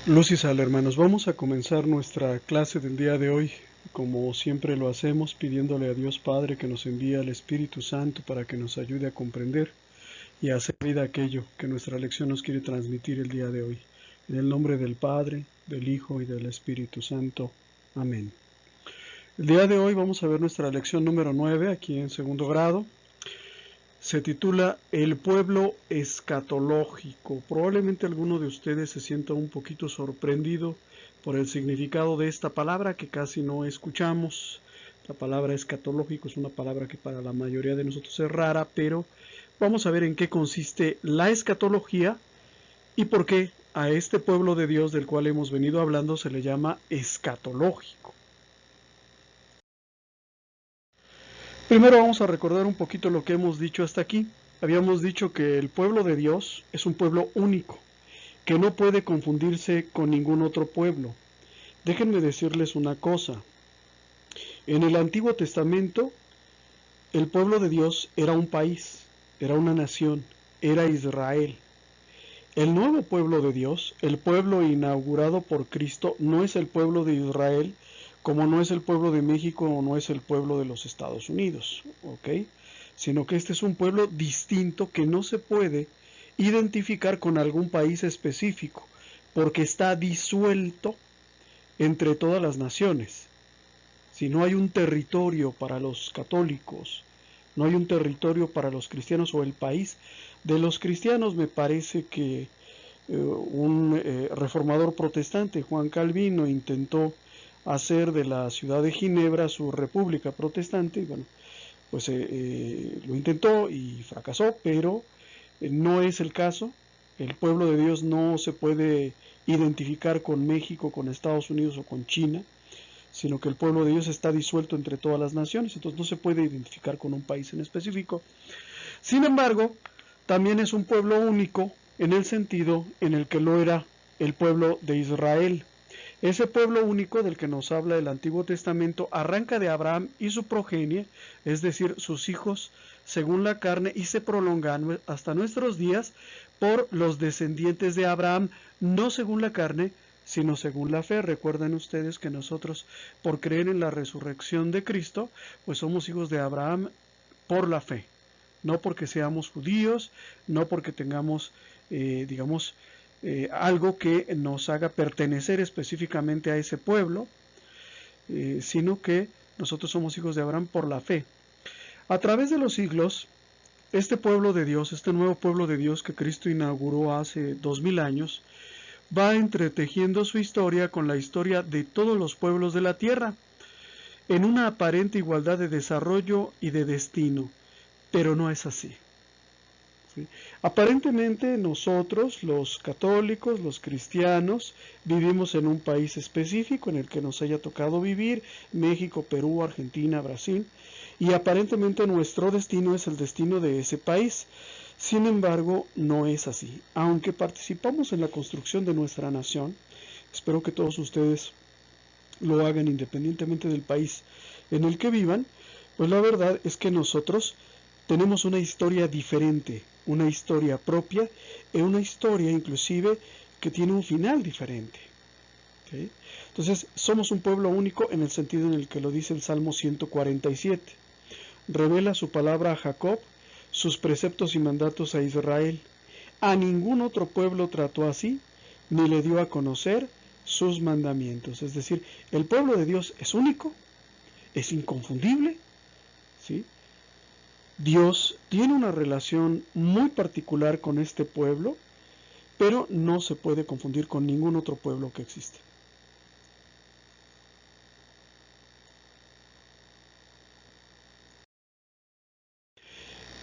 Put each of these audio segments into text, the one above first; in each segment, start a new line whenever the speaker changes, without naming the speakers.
Luz y sal, hermanos, vamos a comenzar nuestra clase del día de hoy, como siempre lo hacemos, pidiéndole a Dios Padre que nos envíe al Espíritu Santo para que nos ayude a comprender y a hacer vida aquello que nuestra lección nos quiere transmitir el día de hoy. En el nombre del Padre, del Hijo y del Espíritu Santo. Amén. El día de hoy vamos a ver nuestra lección número 9, aquí en segundo grado. Se titula El pueblo escatológico. Probablemente alguno de ustedes se sienta un poquito sorprendido por el significado de esta palabra que casi no escuchamos. La palabra escatológico es una palabra que para la mayoría de nosotros es rara, pero vamos a ver en qué consiste la escatología y por qué a este pueblo de Dios del cual hemos venido hablando se le llama escatológico. Primero vamos a recordar un poquito lo que hemos dicho hasta aquí. Habíamos dicho que el pueblo de Dios es un pueblo único, que no puede confundirse con ningún otro pueblo. Déjenme decirles una cosa. En el Antiguo Testamento, el pueblo de Dios era un país, era una nación, era Israel. El nuevo pueblo de Dios, el pueblo inaugurado por Cristo, no es el pueblo de Israel, como no es el pueblo de México o no es el pueblo de los Estados Unidos, ¿ok? Sino que este es un pueblo distinto que no se puede identificar con algún país específico, porque está disuelto entre todas las naciones. Si no hay un territorio para los católicos, no hay un territorio para los cristianos o el país de los cristianos, me parece que un reformador protestante, Juan Calvino, intentó hacer de la ciudad de Ginebra su república protestante, y bueno, pues lo intentó y fracasó, pero no es el caso. El pueblo de Dios no se puede identificar con México, con Estados Unidos o con China, sino que el pueblo de Dios está disuelto entre todas las naciones, entonces no se puede identificar con un país en específico. Sin embargo, también es un pueblo único en el sentido en el que lo era el pueblo de Israel. Ese pueblo único del que nos habla el Antiguo Testamento arranca de Abraham y su progenie, es decir, sus hijos según la carne, y se prolonga hasta nuestros días por los descendientes de Abraham, no según la carne, sino según la fe. Recuerden ustedes que nosotros, por creer en la resurrección de Cristo, pues somos hijos de Abraham por la fe, no porque seamos judíos, no porque tengamos, algo que nos haga pertenecer específicamente a ese pueblo, sino que nosotros somos hijos de Abraham por la fe. A través de los siglos, este pueblo de Dios, este nuevo pueblo de Dios que Cristo inauguró hace 2000 años, va entretejiendo su historia con la historia de todos los pueblos de la tierra, en una aparente igualdad de desarrollo y de destino, pero no es así. ¿Sí? Aparentemente nosotros, los católicos, los cristianos, vivimos en un país específico en el que nos haya tocado vivir, México, Perú, Argentina, Brasil, y aparentemente nuestro destino es el destino de ese país. Sin embargo, no es así. Aunque participamos en la construcción de nuestra nación, espero que todos ustedes lo hagan independientemente del país en el que vivan, pues la verdad es que nosotros tenemos una historia diferente, una historia propia, y una historia inclusive que tiene un final diferente. ¿Okay? Entonces, somos un pueblo único en el sentido en el que lo dice el Salmo 147. Revela su palabra a Jacob, sus preceptos y mandatos a Israel. A ningún otro pueblo trató así, ni le dio a conocer sus mandamientos. Es decir, el pueblo de Dios es único, es inconfundible, ¿sí? Dios tiene una relación muy particular con este pueblo, pero no se puede confundir con ningún otro pueblo que existe.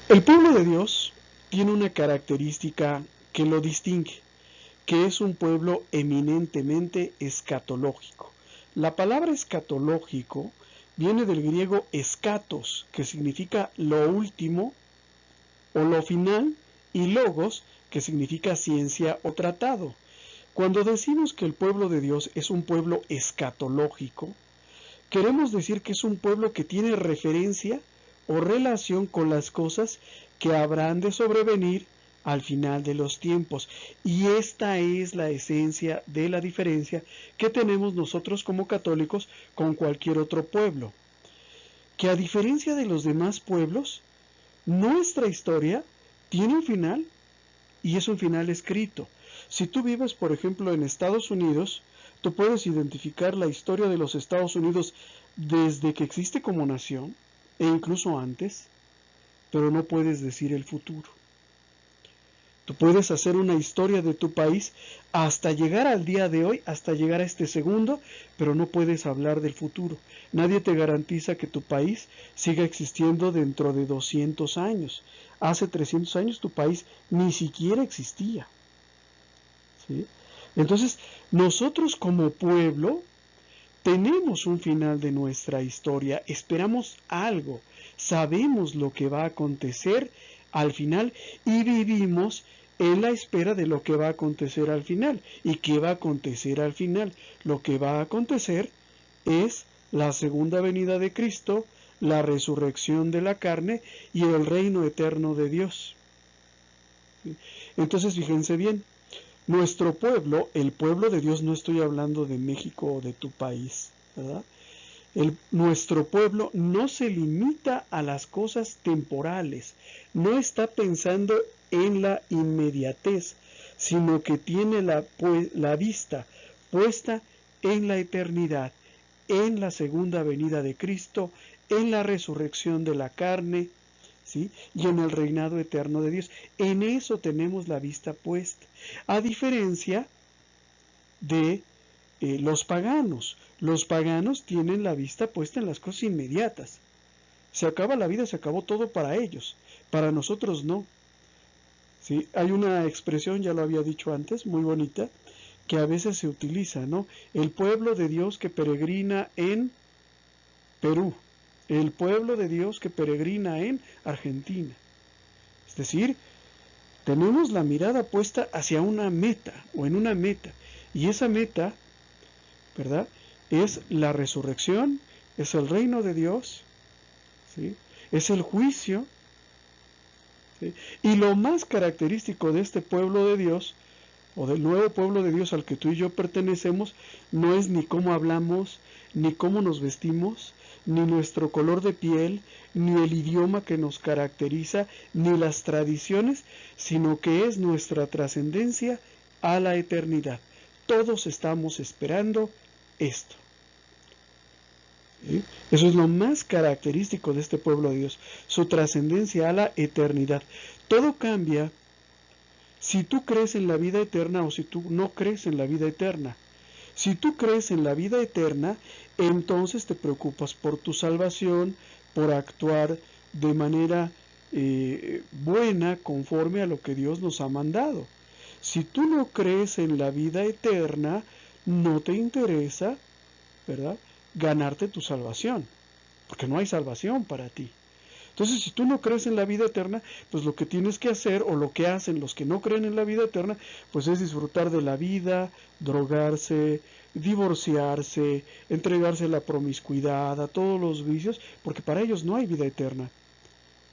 El pueblo de Dios tiene una característica que lo distingue, que es un pueblo eminentemente escatológico. La palabra escatológico viene del griego escatos, que significa lo último o lo final, y logos, que significa ciencia o tratado. Cuando decimos que el pueblo de Dios es un pueblo escatológico, queremos decir que es un pueblo que tiene referencia o relación con las cosas que habrán de sobrevenir al final de los tiempos. Y esta es la esencia de la diferencia que tenemos nosotros como católicos con cualquier otro pueblo. Que a diferencia de los demás pueblos, nuestra historia tiene un final y es un final escrito. Si tú vives, por ejemplo, en Estados Unidos, tú puedes identificar la historia de los Estados Unidos desde que existe como nación e incluso antes, pero no puedes decir el futuro. Tú puedes hacer una historia de tu país hasta llegar al día de hoy, hasta llegar a este segundo, pero no puedes hablar del futuro. Nadie te garantiza que tu país siga existiendo dentro de 200 años. Hace 300 años tu país ni siquiera existía. ¿Sí? Entonces, nosotros como pueblo tenemos un final de nuestra historia, esperamos algo, sabemos lo que va a acontecer al final y vivimos en la espera de lo que va a acontecer al final. ¿Y qué va a acontecer al final? Lo que va a acontecer es la segunda venida de Cristo, la resurrección de la carne y el reino eterno de Dios. Entonces, fíjense bien, nuestro pueblo, el pueblo de Dios, no estoy hablando de México o de tu país, ¿verdad? Nuestro pueblo no se limita a las cosas temporales, no está pensando en la inmediatez, sino que tiene la vista puesta en la eternidad, en la segunda venida de Cristo, en la resurrección de la carne, ¿sí? Y en el reinado eterno de Dios. En eso tenemos la vista puesta, a diferencia de los paganos. Los paganos tienen la vista puesta en las cosas inmediatas. Se acaba la vida, se acabó todo para ellos. Para nosotros no. ¿Sí? Hay una expresión, ya lo había dicho antes, muy bonita, que a veces se utiliza, ¿no? El pueblo de Dios que peregrina en Perú. El pueblo de Dios que peregrina en Argentina. Es decir, tenemos la mirada puesta hacia una meta o en una meta. Y esa meta, ¿verdad? Es la resurrección, es el reino de Dios, ¿sí? Es el juicio, ¿sí? Y lo más característico de este pueblo de Dios, o del nuevo pueblo de Dios al que tú y yo pertenecemos, no es ni cómo hablamos, ni cómo nos vestimos, ni nuestro color de piel, ni el idioma que nos caracteriza, ni las tradiciones, sino que es nuestra trascendencia a la eternidad. Todos estamos esperando esto. ¿Sí? Eso es lo más característico de este pueblo de Dios, su trascendencia a la eternidad. Todo cambia si tú crees en la vida eterna o si tú no crees en la vida eterna. Si tú crees en la vida eterna, entonces te preocupas por tu salvación, por actuar de manera buena conforme a lo que Dios nos ha mandado. Si tú no crees en la vida eterna, no te interesa, ¿verdad?, ganarte tu salvación, porque no hay salvación para ti. Entonces, si tú no crees en la vida eterna, pues lo que tienes que hacer, o lo que hacen los que no creen en la vida eterna, pues es disfrutar de la vida, drogarse, divorciarse, entregarse a la promiscuidad, a todos los vicios, porque para ellos no hay vida eterna.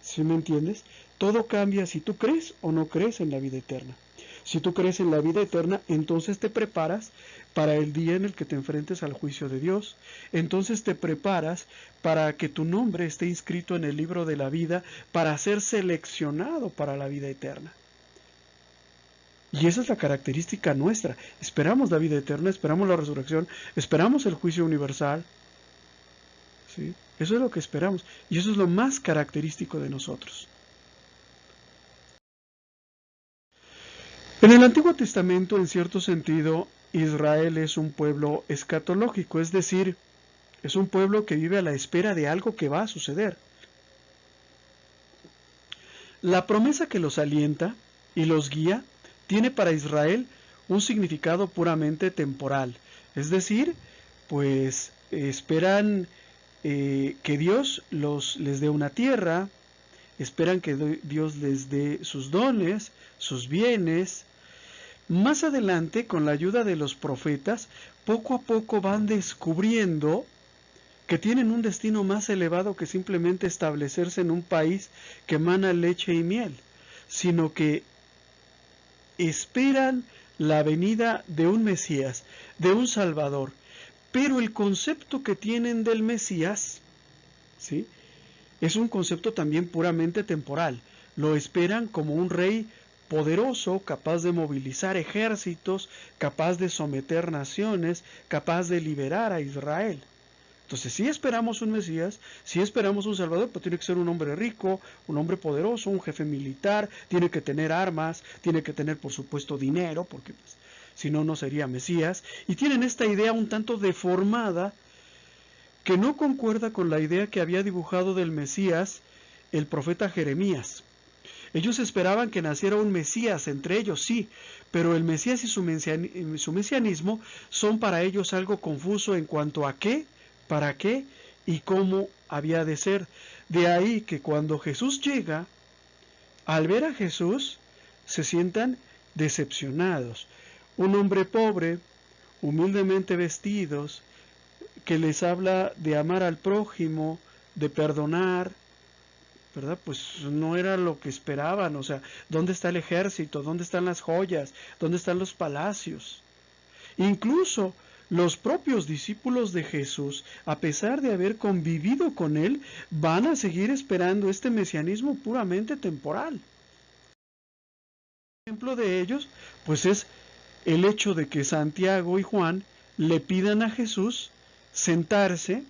¿Sí me entiendes? Todo cambia si tú crees o no crees en la vida eterna. Si tú crees en la vida eterna, entonces te preparas para el día en el que te enfrentes al juicio de Dios. Entonces te preparas para que tu nombre esté inscrito en el libro de la vida, para ser seleccionado para la vida eterna. Y esa es la característica nuestra. Esperamos la vida eterna, esperamos la resurrección, esperamos el juicio universal. ¿Sí? Eso es lo que esperamos. Y eso es lo más característico de nosotros. En el Antiguo Testamento, en cierto sentido, Israel es un pueblo escatológico, es decir, es un pueblo que vive a la espera de algo que va a suceder. La promesa que los alienta y los guía tiene para Israel un significado puramente temporal, es decir, pues esperan que Dios les dé una tierra, esperan que Dios les dé sus dones, sus bienes. Más adelante, con la ayuda de los profetas, poco a poco van descubriendo que tienen un destino más elevado que simplemente establecerse en un país que emana leche y miel, sino que esperan la venida de un Mesías, de un Salvador, pero el concepto que tienen del Mesías, ¿sí?, es un concepto también puramente temporal. Lo esperan como un rey poderoso, capaz de movilizar ejércitos, capaz de someter naciones, capaz de liberar a Israel. Entonces, si esperamos un Mesías, si esperamos un Salvador, pues tiene que ser un hombre rico, un hombre poderoso, un jefe militar, tiene que tener armas, tiene que tener, por supuesto, dinero, porque pues, si no, no sería Mesías. Y tienen esta idea un tanto deformada, que no concuerda con la idea que había dibujado del Mesías el profeta Jeremías. Ellos esperaban que naciera un Mesías entre ellos, sí, pero el Mesías y su mesianismo son para ellos algo confuso en cuanto a qué, para qué y cómo había de ser. De ahí que cuando Jesús llega, al ver a Jesús, se sientan decepcionados. Un hombre pobre, humildemente vestidos, que les habla de amar al prójimo, de perdonar, ¿verdad? Pues no era lo que esperaban. O sea, ¿dónde está el ejército? ¿Dónde están las joyas? ¿Dónde están los palacios? Incluso los propios discípulos de Jesús, a pesar de haber convivido con él, van a seguir esperando este mesianismo puramente temporal. Un ejemplo de ellos, pues es el hecho de que Santiago y Juan le pidan a Jesús sentarse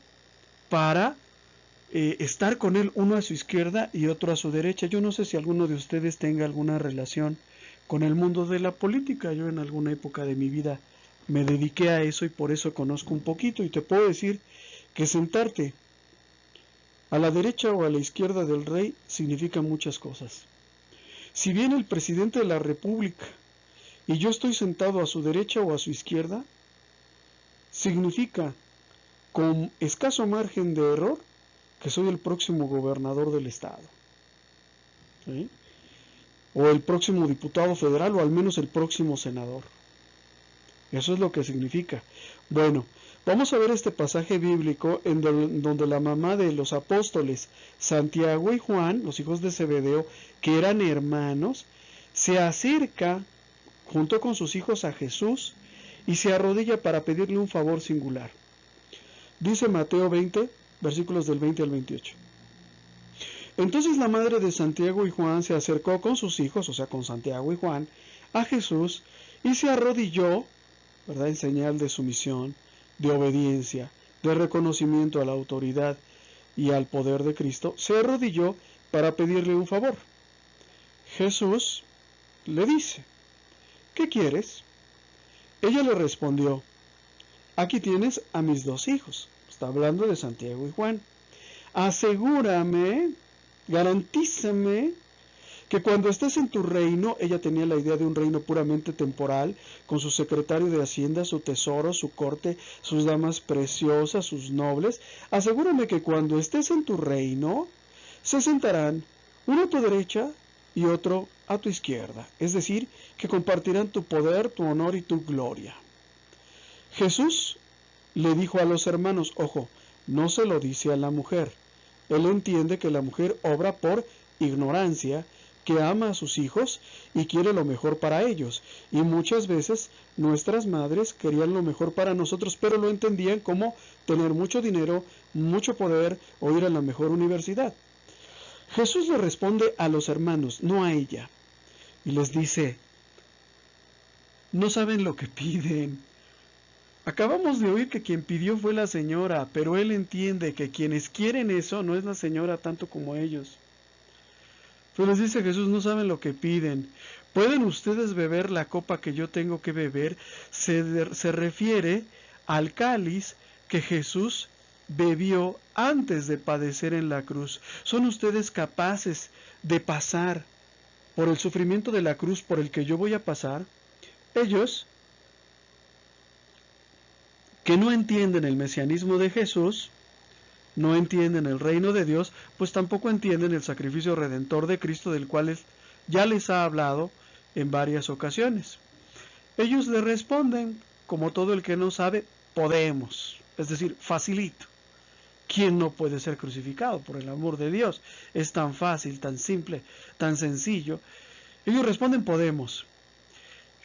para estar con él, uno a su izquierda y otro a su derecha. Yo no sé si alguno de ustedes tenga alguna relación con el mundo de la política. Yo en alguna época de mi vida me dediqué a eso y por eso conozco un poquito, y te puedo decir que sentarte a la derecha o a la izquierda del rey significa muchas cosas. Si viene el presidente de la República y yo estoy sentado a su derecha o a su izquierda, significa, con escaso margen de error, que soy el próximo gobernador del estado, ¿sí?, o el próximo diputado federal, o al menos el próximo senador. Eso es lo que significa. Bueno, vamos a ver este pasaje bíblico en donde la mamá de los apóstoles, Santiago y Juan, los hijos de Zebedeo, que eran hermanos, se acerca junto con sus hijos a Jesús y se arrodilla para pedirle un favor singular. Dice Mateo 20, versículos del 20 al 28. Entonces la madre de Santiago y Juan se acercó con sus hijos, o sea, con Santiago y Juan, a Jesús y se arrodilló, ¿verdad?, en señal de sumisión, de obediencia, de reconocimiento a la autoridad y al poder de Cristo. Se arrodilló para pedirle un favor. Jesús le dice: ¿qué quieres? Ella le respondió: aquí tienes a mis dos hijos. Está hablando de Santiago y Juan. Asegúrame, garantízame que cuando estés en tu reino, ella tenía la idea de un reino puramente temporal, con su secretario de Hacienda, su tesoro, su corte, sus damas preciosas, sus nobles. Asegúrame que cuando estés en tu reino, se sentarán uno a tu derecha y otro a tu izquierda. Es decir, que compartirán tu poder, tu honor y tu gloria. Jesús le dijo a los hermanos, ojo, no se lo dice a la mujer. Él entiende que la mujer obra por ignorancia, que ama a sus hijos y quiere lo mejor para ellos. Y muchas veces nuestras madres querían lo mejor para nosotros, pero lo entendían como tener mucho dinero, mucho poder o ir a la mejor universidad. Jesús le responde a los hermanos, no a ella, y les dice: no saben lo que piden. Acabamos de oír que quien pidió fue la señora, pero él entiende que quienes quieren eso no es la señora tanto como ellos. Pero les dice Jesús, no saben lo que piden. ¿Pueden ustedes beber la copa que yo tengo que beber? Se refiere al cáliz que Jesús bebió antes de padecer en la cruz. ¿Son ustedes capaces de pasar por el sufrimiento de la cruz por el que yo voy a pasar? Ellos, que no entienden el mesianismo de Jesús, no entienden el reino de Dios, pues tampoco entienden el sacrificio redentor de Cristo, del cual ya les ha hablado en varias ocasiones. Ellos le responden, como todo el que no sabe, podemos, es decir, facilito. ¿Quién no puede ser crucificado? Por el amor de Dios, es tan fácil, tan simple, tan sencillo. Ellos responden, podemos.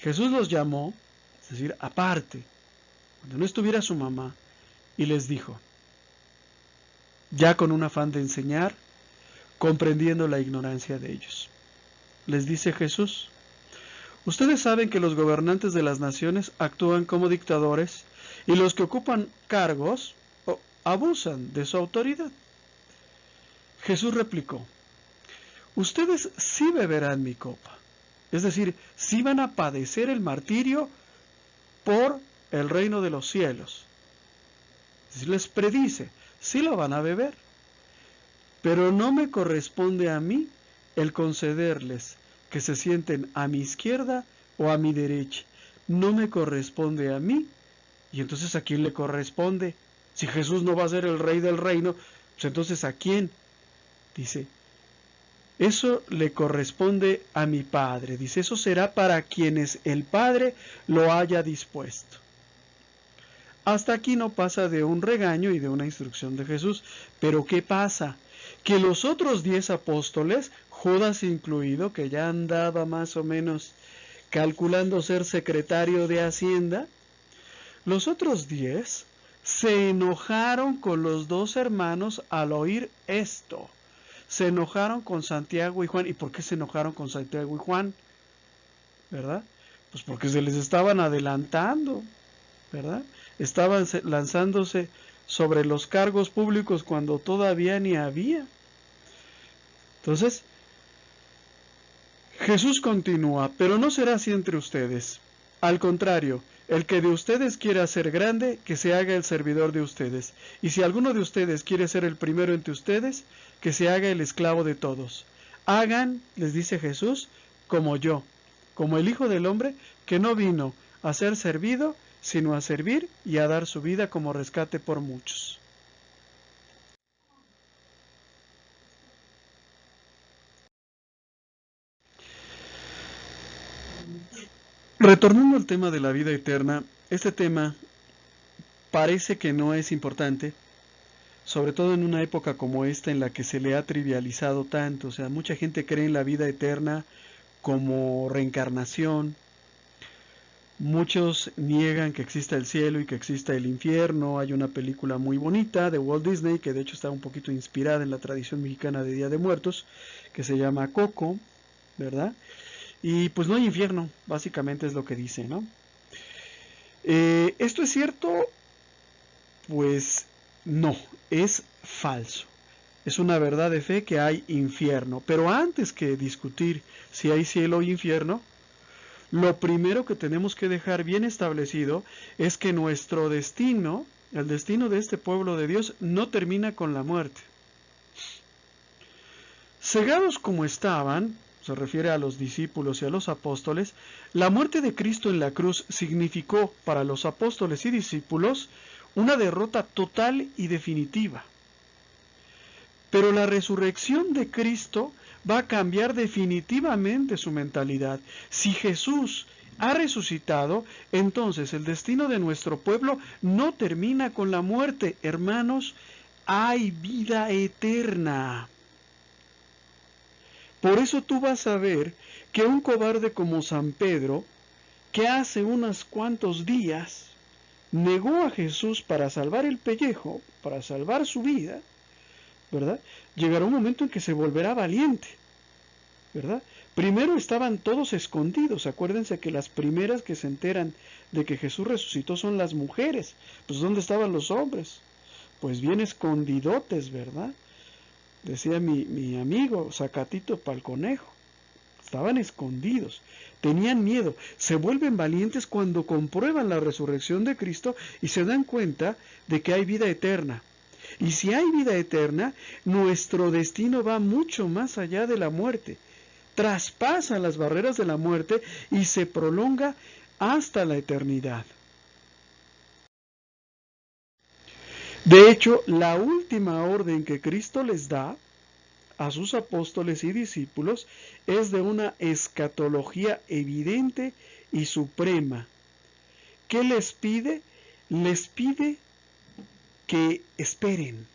Jesús los llamó, es decir, aparte, cuando no estuviera su mamá, y les dijo, ya con un afán de enseñar, comprendiendo la ignorancia de ellos. Les dice Jesús, ustedes saben que los gobernantes de las naciones actúan como dictadores y los que ocupan cargos abusan de su autoridad. Jesús replicó, ustedes sí beberán mi copa, es decir, sí van a padecer el martirio por el reino de los cielos. Es decir, les predice, sí lo van a beber, pero no me corresponde a mí el concederles que se sienten a mi izquierda o a mi derecha. No me corresponde a mí. Y entonces, ¿a quién le corresponde? Si Jesús no va a ser el rey del reino, pues entonces, ¿a quién? Dice, eso le corresponde a mi Padre. Dice, eso será para quienes el Padre lo haya dispuesto. Hasta aquí no pasa de un regaño y de una instrucción de Jesús. Pero ¿qué pasa? Que los otros 10 apóstoles, Judas incluido, que ya andaba más o menos calculando ser secretario de Hacienda, los otros 10 se enojaron con los 2 hermanos al oír esto. Se enojaron con Santiago y Juan. ¿Y por qué se enojaron con Santiago y Juan? ¿Verdad? Pues porque se les estaban adelantando, ¿verdad? Estaban lanzándose sobre los cargos públicos cuando todavía ni había. Entonces, Jesús continúa, pero no será así entre ustedes. Al contrario, el que de ustedes quiera ser grande, que se haga el servidor de ustedes. Y si alguno de ustedes quiere ser el primero entre ustedes, que se haga el esclavo de todos. Hagan, les dice Jesús, como yo, como el Hijo del Hombre, que no vino a ser servido, sino a servir y a dar su vida como rescate por muchos. Retornando al tema de la vida eterna, este tema parece que no es importante, sobre todo en una época como esta en la que se le ha trivializado tanto. O sea, mucha gente cree en la vida eterna como reencarnación. Muchos niegan que exista el cielo y que exista el infierno. Hay una película muy bonita de Walt Disney, que de hecho está un poquito inspirada en la tradición mexicana de Día de Muertos, que se llama Coco, ¿verdad? Y pues no hay infierno, básicamente es lo que dice, ¿no? ¿Esto es cierto? Pues no, es falso. Es una verdad de fe que hay infierno. Pero antes que discutir si hay cielo o infierno, lo primero que tenemos que dejar bien establecido es que nuestro destino, el destino de este pueblo de Dios, no termina con la muerte. Cegados como estaban, se refiere a los discípulos y a los apóstoles, la muerte de Cristo en la cruz significó para los apóstoles y discípulos una derrota total y definitiva. Pero la resurrección de Cristo va a cambiar definitivamente su mentalidad. Si Jesús ha resucitado, entonces el destino de nuestro pueblo no termina con la muerte. Hermanos, hay vida eterna. Por eso tú vas a ver que un cobarde como San Pedro, que hace unos cuantos días negó a Jesús para salvar el pellejo, para salvar su vida, ¿verdad? Llegará un momento en que se volverá valiente, ¿verdad? Primero estaban todos escondidos. Acuérdense que las primeras que se enteran de que Jesús resucitó son las mujeres. Pues ¿dónde estaban los hombres? Pues bien escondidotes, ¿verdad? Decía mi amigo, sacatito pa'l conejo. Estaban escondidos, tenían miedo. Se vuelven valientes cuando comprueban la resurrección de Cristo y se dan cuenta de que hay vida eterna. Y si hay vida eterna, nuestro destino va mucho más allá de la muerte. Traspasa las barreras de la muerte y se prolonga hasta la eternidad. De hecho, la última orden que Cristo les da a sus apóstoles y discípulos es de una escatología evidente y suprema. ¿Qué les pide? Les pide que esperen.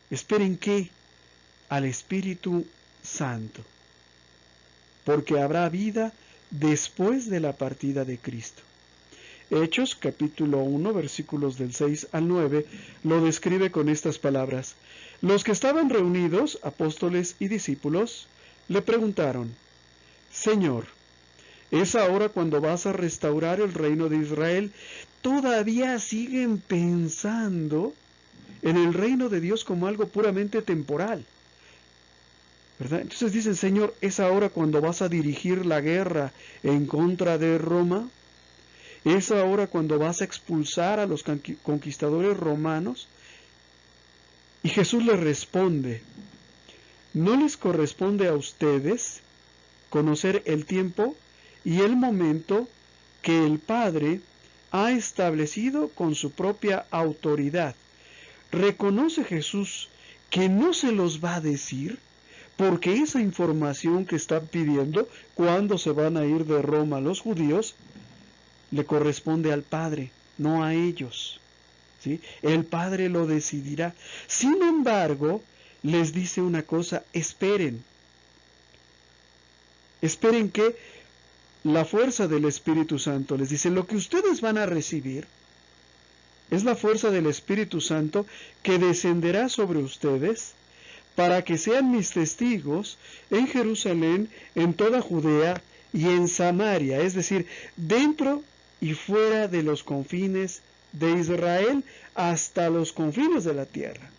¿Esperen qué? Al Espíritu Santo. Porque habrá vida después de la partida de Cristo. Hechos capítulo 1 versículos del 6 al 9 lo describe con estas palabras. Los que estaban reunidos, apóstoles y discípulos, le preguntaron, Señor, ¿es ahora cuando vas a restaurar el reino de Israel? ¿Todavía siguen pensando en el reino de Dios como algo puramente temporal? ¿Verdad? Entonces dicen, Señor, ¿es ahora cuando vas a dirigir la guerra en contra de Roma? ¿Es ahora cuando vas a expulsar a los conquistadores romanos? Y Jesús les responde, no les corresponde a ustedes conocer el tiempo y el momento que el Padre ha establecido con su propia autoridad. Reconoce Jesús que no se los va a decir, porque esa información que están pidiendo, cuándo se van a ir de Roma los judíos, le corresponde al Padre, no a ellos, ¿sí? El Padre lo decidirá. Sin embargo, les dice una cosa, esperen que la fuerza del Espíritu Santo, les dice, lo que ustedes van a recibir es la fuerza del Espíritu Santo que descenderá sobre ustedes para que sean mis testigos en Jerusalén, en toda Judea y en Samaria, es decir, dentro y fuera de los confines de Israel hasta los confines de la tierra.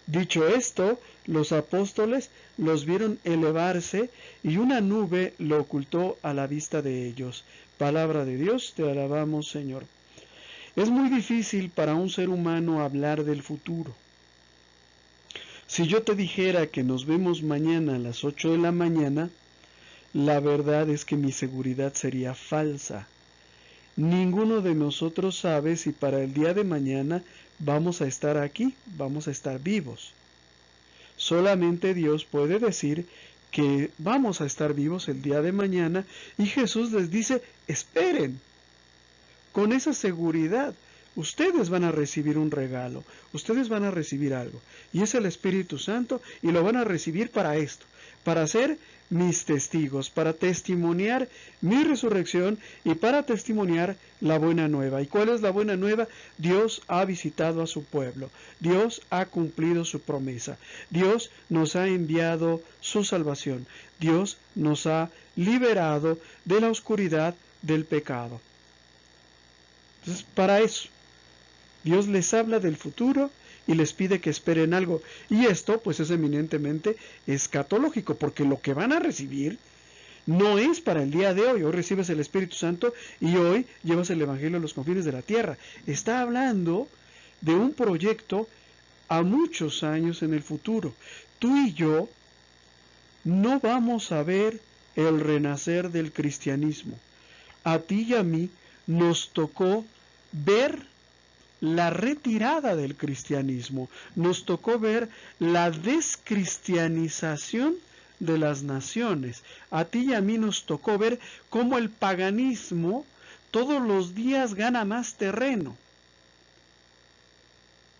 Dicho esto, los apóstoles los vieron elevarse y una nube lo ocultó a la vista de ellos. Palabra de Dios, te alabamos, Señor. Es muy difícil para un ser humano hablar del futuro. Si yo te dijera que nos vemos mañana a las 8 de la mañana, la verdad es que mi seguridad sería falsa. Ninguno de nosotros sabe si para el día de mañana vamos a estar aquí, vamos a estar vivos. Solamente Dios puede decir que vamos a estar vivos el día de mañana y Jesús les dice, esperen. Con esa seguridad, ustedes van a recibir un regalo, ustedes van a recibir algo, y es el Espíritu Santo, y lo van a recibir para esto, para ser mis testigos, para testimoniar mi resurrección y para testimoniar la buena nueva. ¿Y cuál es la buena nueva? Dios ha visitado a su pueblo, Dios ha cumplido su promesa, Dios nos ha enviado su salvación, Dios nos ha liberado de la oscuridad del pecado. Entonces, para eso, Dios les habla del futuro y les pide que esperen algo. Y esto, pues, es eminentemente escatológico, porque lo que van a recibir no es para el día de hoy. Hoy recibes el Espíritu Santo y hoy llevas el Evangelio a los confines de la tierra. Está hablando de un proyecto a muchos años en el futuro. Tú y yo no vamos a ver el renacer del cristianismo. A ti y a mí nos tocó ver la retirada del cristianismo, nos tocó ver la descristianización de las naciones. A ti y a mí nos tocó ver cómo el paganismo todos los días gana más terreno.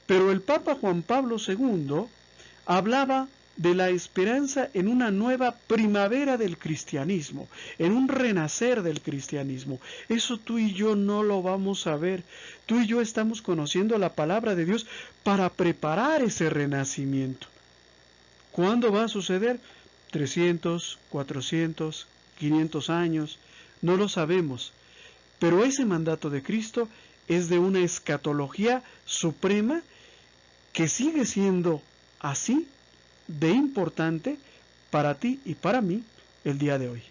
Pero el Papa Juan Pablo II hablaba de la esperanza en una nueva primavera del cristianismo, en un renacer del cristianismo. Eso tú y yo no lo vamos a ver. Tú y yo estamos conociendo la palabra de Dios para preparar ese renacimiento. ¿Cuándo va a suceder? 300, 400, 500 años, no lo sabemos. Pero ese mandato de Cristo es de una escatología suprema que sigue siendo así de importante para ti y para mí el día de hoy.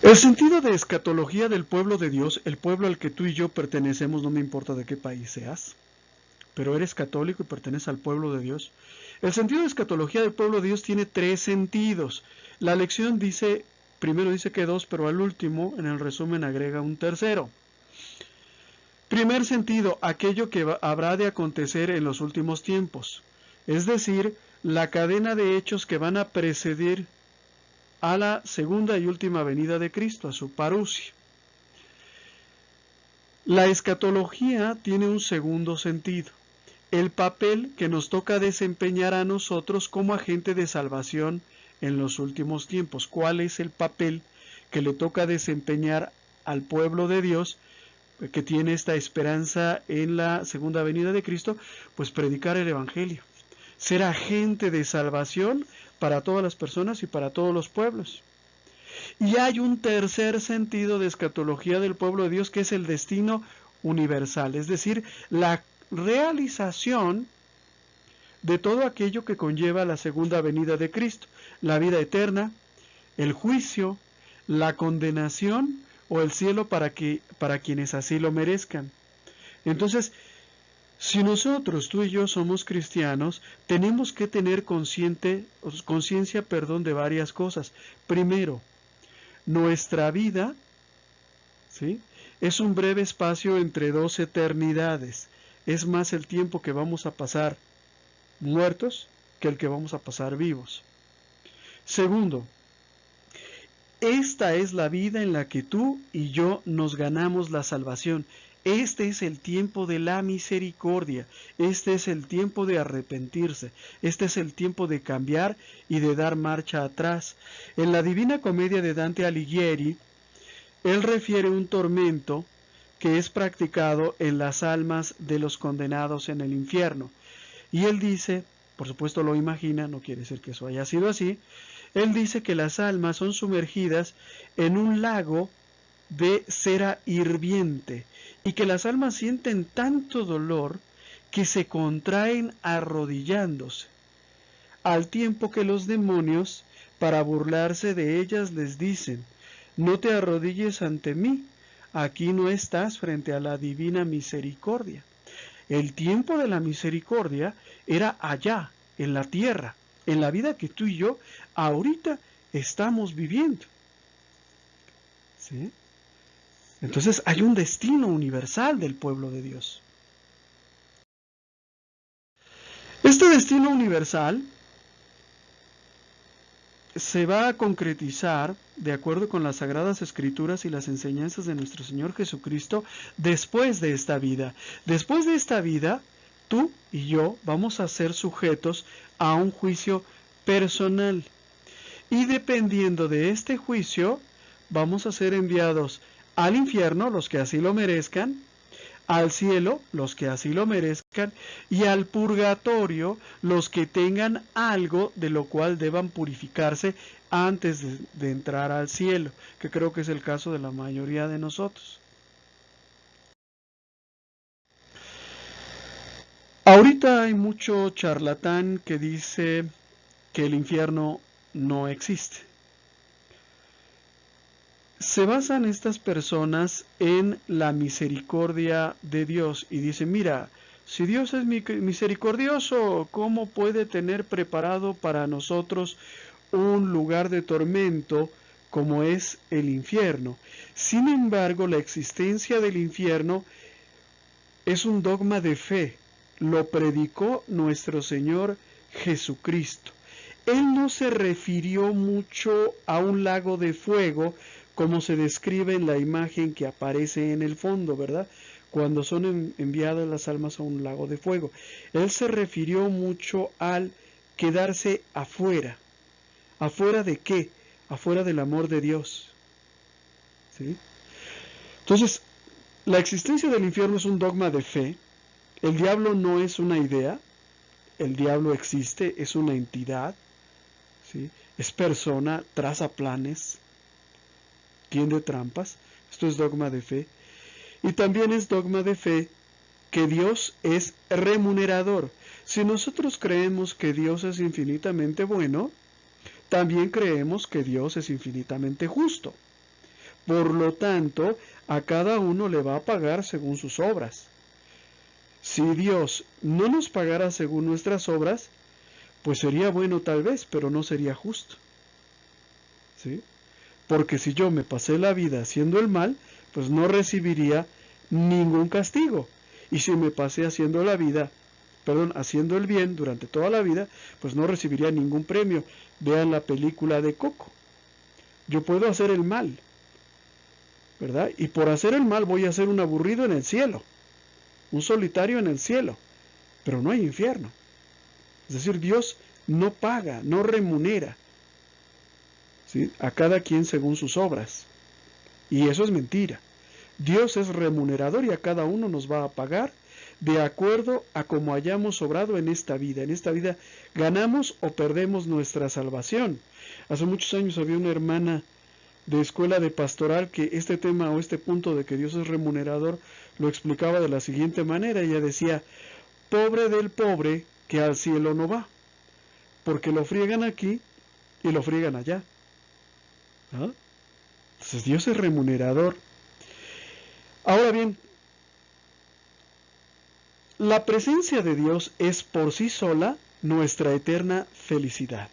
El sentido de escatología del pueblo de Dios, el pueblo al que tú y yo pertenecemos, no me importa de qué país seas, pero eres católico y perteneces al pueblo de Dios. El sentido de escatología del pueblo de Dios tiene 3 sentidos. La lección dice, primero dice que 2, pero al último, en el resumen, agrega un tercero. Primer sentido, aquello que habrá de acontecer en los últimos tiempos, es decir, la cadena de hechos que van a preceder a la segunda y última venida de Cristo, a su parusia. La escatología tiene un segundo sentido, el papel que nos toca desempeñar a nosotros como agente de salvación en los últimos tiempos. ¿Cuál es el papel que le toca desempeñar al pueblo de Dios que tiene esta esperanza en la segunda venida de Cristo? Pues predicar el Evangelio, ser agente de salvación para todas las personas y para todos los pueblos. Y hay un tercer sentido de escatología del pueblo de Dios, que es el destino universal, es decir, la realización de todo aquello que conlleva la segunda venida de Cristo, la vida eterna, el juicio, la condenación o el cielo para quienes así lo merezcan. Entonces, si nosotros, tú y yo, somos cristianos, tenemos que tener conciencia de varias cosas. Primero, nuestra vida, ¿sí?, es un breve espacio entre dos eternidades. Es más el tiempo que vamos a pasar muertos que el que vamos a pasar vivos. Segundo, esta es la vida en la que tú y yo nos ganamos la salvación. Este es el tiempo de la misericordia, este es el tiempo de arrepentirse, este es el tiempo de cambiar y de dar marcha atrás. En la Divina Comedia de Dante Alighieri, él refiere un tormento que es practicado en las almas de los condenados en el infierno. Y él dice, por supuesto lo imagina, no quiere decir que eso haya sido así, él dice que las almas son sumergidas en un lago de cera hirviente y que las almas sienten tanto dolor que se contraen arrodillándose, al tiempo que los demonios, para burlarse de ellas, les dicen: no te arrodilles ante mí, aquí no estás frente a la divina misericordia. El tiempo de la misericordia era allá, en la tierra, en la vida que tú y yo ahorita estamos viviendo. ¿Sí? Entonces hay un destino universal del pueblo de Dios. Este destino universal se va a concretizar, de acuerdo con las Sagradas Escrituras y las enseñanzas de nuestro Señor Jesucristo, después de esta vida. Después de esta vida, tú y yo vamos a ser sujetos a un juicio personal. Y dependiendo de este juicio, vamos a ser enviados al infierno, los que así lo merezcan, al cielo, los que así lo merezcan, y al purgatorio, los que tengan algo de lo cual deban purificarse antes de entrar al cielo, que creo que es el caso de la mayoría de nosotros. Ahorita hay mucho charlatán que dice que el infierno no existe. Se basan estas personas en la misericordia de Dios y dicen: mira, si Dios es misericordioso, ¿cómo puede tener preparado para nosotros un lugar de tormento como es el infierno? Sin embargo, la existencia del infierno es un dogma de fe. Lo predicó nuestro Señor Jesucristo. Él no se refirió mucho a un lago de fuego, como se describe en la imagen que aparece en el fondo, ¿verdad?, cuando son enviadas las almas a un lago de fuego. Él se refirió mucho al quedarse afuera. ¿Afuera de qué? Afuera del amor de Dios. ¿Sí? Entonces, la existencia del infierno es un dogma de fe. El diablo no es una idea. El diablo existe, es una entidad. ¿Sí? Es persona, traza planes, tiende trampas. Esto es dogma de fe. Y también es dogma de fe que Dios es remunerador. Si nosotros creemos que Dios es infinitamente bueno, también creemos que Dios es infinitamente justo. Por lo tanto, a cada uno le va a pagar según sus obras. Si Dios no nos pagara según nuestras obras, pues sería bueno tal vez, pero no sería justo. ¿Sí? Porque si yo me pasé la vida haciendo el mal, pues no recibiría ningún castigo. Y si me pasé haciendo el bien durante toda la vida, pues no recibiría ningún premio. Vean la película de Coco. Yo puedo hacer el mal, ¿verdad? Y por hacer el mal voy a ser un aburrido en el cielo, un solitario en el cielo, pero no hay infierno. Es decir, Dios no paga, no remunera. ¿sí? A cada quien según sus obras. Y eso es mentira. Dios es remunerador y a cada uno nos va a pagar de acuerdo a como hayamos obrado en esta vida. En esta vida ganamos o perdemos nuestra salvación. Hace muchos años había una hermana de escuela de pastoral que este tema o este punto de que Dios es remunerador lo explicaba de la siguiente manera. Ella decía, pobre del pobre que al cielo no va, porque lo friegan aquí y lo friegan allá. ¿Ah? Entonces Dios es remunerador. Ahora bien, la presencia de Dios es por sí sola nuestra eterna felicidad.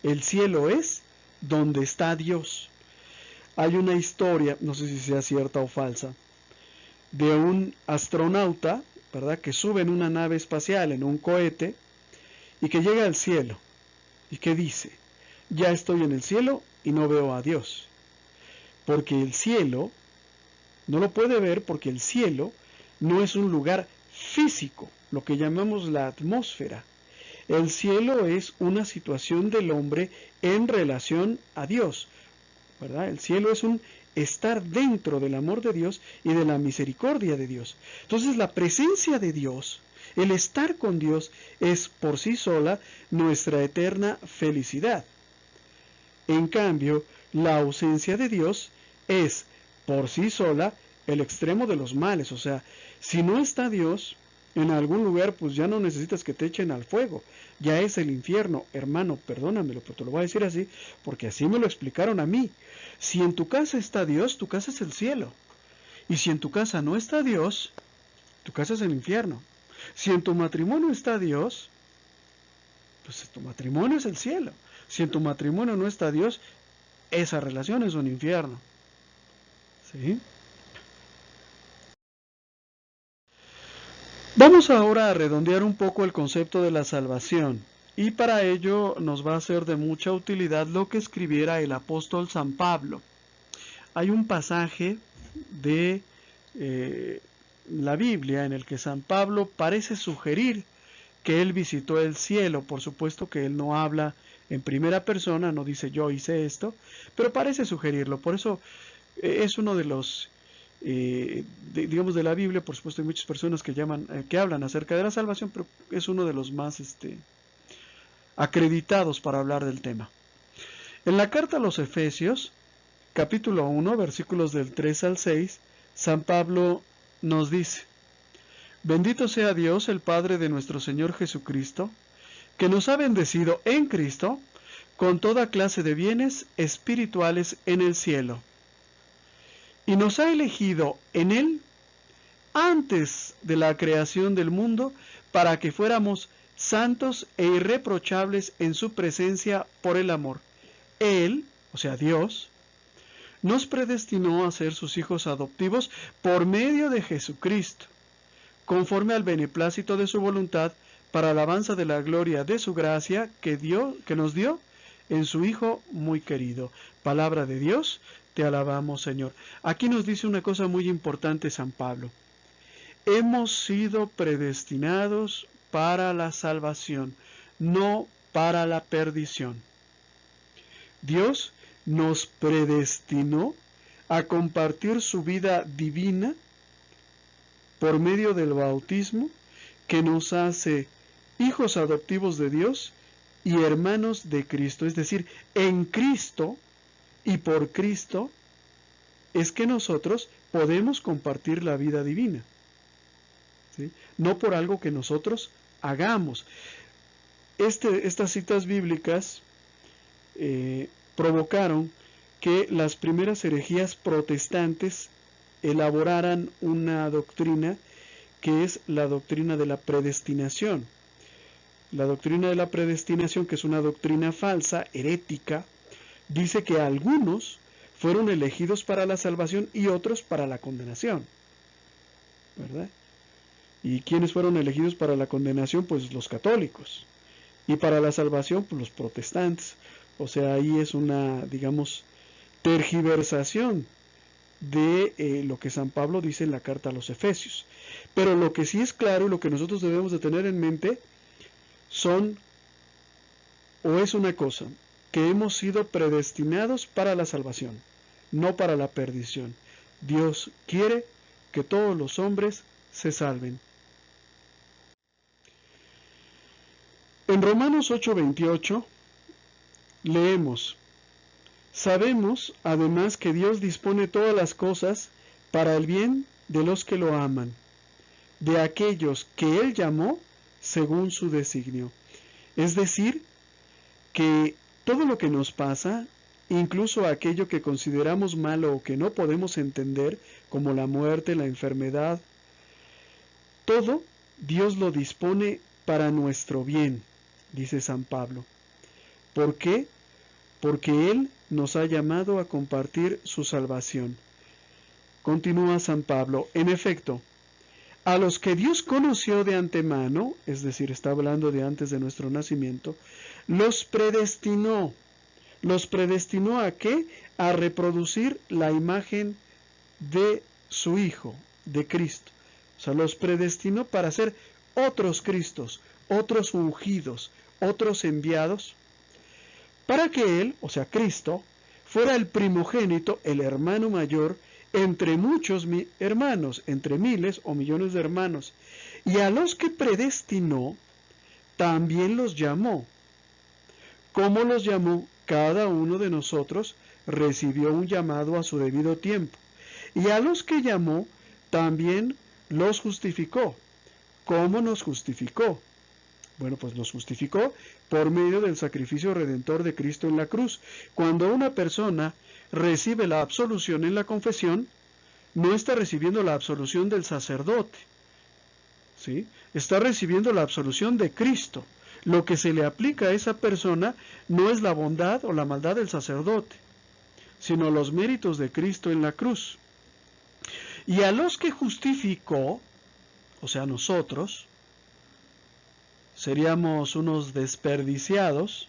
El cielo es donde está Dios. Hay una historia, no sé si sea cierta o falsa, de un astronauta, ¿verdad?, que sube en una nave espacial, en un cohete, y que llega al cielo, y que dice, ya estoy en el cielo y no veo a Dios, porque el cielo no lo puede ver, porque el cielo no es un lugar físico, lo que llamamos la atmósfera. El cielo es una situación del hombre en relación a Dios, ¿verdad? El cielo es un estar dentro del amor de Dios y de la misericordia de Dios. Entonces la presencia de Dios, el estar con Dios, es por sí sola nuestra eterna felicidad. En cambio, la ausencia de Dios es por sí sola el extremo de los males. O sea, si no está Dios en algún lugar, pues ya no necesitas que te echen al fuego. Ya es el infierno. Hermano, perdónamelo, pero te lo voy a decir así, porque así me lo explicaron a mí. Si en tu casa está Dios, tu casa es el cielo. Y si en tu casa no está Dios, tu casa es el infierno. Si en tu matrimonio está Dios, pues tu matrimonio es el cielo. Si en tu matrimonio no está Dios, esa relación es un infierno. ¿Sí? Vamos ahora a redondear un poco el concepto de la salvación. Y para ello nos va a ser de mucha utilidad lo que escribiera el apóstol San Pablo. Hay un pasaje de la Biblia en el que San Pablo parece sugerir que él visitó el cielo. Por supuesto que él no habla en primera persona, no dice yo hice esto, pero parece sugerirlo. Por eso es uno de los, digamos, de la Biblia. Por supuesto hay muchas personas que que hablan acerca de la salvación, pero es uno de los más acreditados para hablar del tema. En la carta a los Efesios, capítulo 1, versículos del 3 al 6, San Pablo nos dice: bendito sea Dios, el Padre de nuestro Señor Jesucristo, que nos ha bendecido en Cristo con toda clase de bienes espirituales en el cielo, y nos ha elegido en Él antes de la creación del mundo para que fuéramos santos e irreprochables en su presencia por el amor. Él, o sea Dios, nos predestinó a ser sus hijos adoptivos por medio de Jesucristo, conforme al beneplácito de su voluntad, para alabanza de la gloria de su gracia que nos dio en su Hijo muy querido. Palabra de Dios, te alabamos, Señor. Aquí nos dice una cosa muy importante San Pablo. Hemos sido predestinados para la salvación, no para la perdición. Dios nos predestinó a compartir su vida divina por medio del bautismo, que nos hace hijos adoptivos de Dios y hermanos de Cristo. Es decir, en Cristo y por Cristo es que nosotros podemos compartir la vida divina, ¿sí? No por algo que nosotros hagamos. Estas citas bíblicas provocaron que las primeras herejías protestantes elaboraran una doctrina que es la doctrina de la predestinación. La doctrina de la predestinación, que es una doctrina falsa, herética, dice que algunos fueron elegidos para la salvación y otros para la condenación, ¿verdad? ¿Y quiénes fueron elegidos para la condenación? Pues los católicos. Y para la salvación, pues los protestantes. O sea, ahí es una, digamos, tergiversación de lo que San Pablo dice en la carta a los Efesios. Pero lo que sí es claro y lo que nosotros debemos de tener en mente es una cosa: que hemos sido predestinados para la salvación, no para la perdición. Dios quiere que todos los hombres se salven. En Romanos 8:28 leemos: sabemos además que Dios dispone todas las cosas para el bien de los que lo aman, de aquellos que Él llamó según su designio. Es decir, que todo lo que nos pasa, incluso aquello que consideramos malo o que no podemos entender, como la muerte, la enfermedad, todo Dios lo dispone para nuestro bien, dice San Pablo. ¿Por qué? Porque Él nos ha llamado a compartir su salvación. Continúa San Pablo: en efecto, a los que Dios conoció de antemano, es decir, está hablando de antes de nuestro nacimiento, los predestinó. ¿Los predestinó a qué? A reproducir la imagen de su Hijo, de Cristo. O sea, los predestinó para ser otros Cristos, otros ungidos, otros enviados, para que Él, o sea, Cristo, fuera el primogénito, el hermano mayor, entre muchos hermanos, entre miles o millones de hermanos. Y a los que predestinó, también los llamó. ¿Cómo los llamó? Cada uno de nosotros recibió un llamado a su debido tiempo. Y a los que llamó, también los justificó. ¿Cómo nos justificó? Bueno, pues nos justificó por medio del sacrificio redentor de Cristo en la cruz. Cuando una persona recibe la absolución en la confesión, no está recibiendo la absolución del sacerdote, ¿sí? Está recibiendo la absolución de Cristo. Lo que se le aplica a esa persona no es la bondad o la maldad del sacerdote, sino los méritos de Cristo en la cruz. Y a los que justificó, o sea, nosotros, seríamos unos desperdiciados,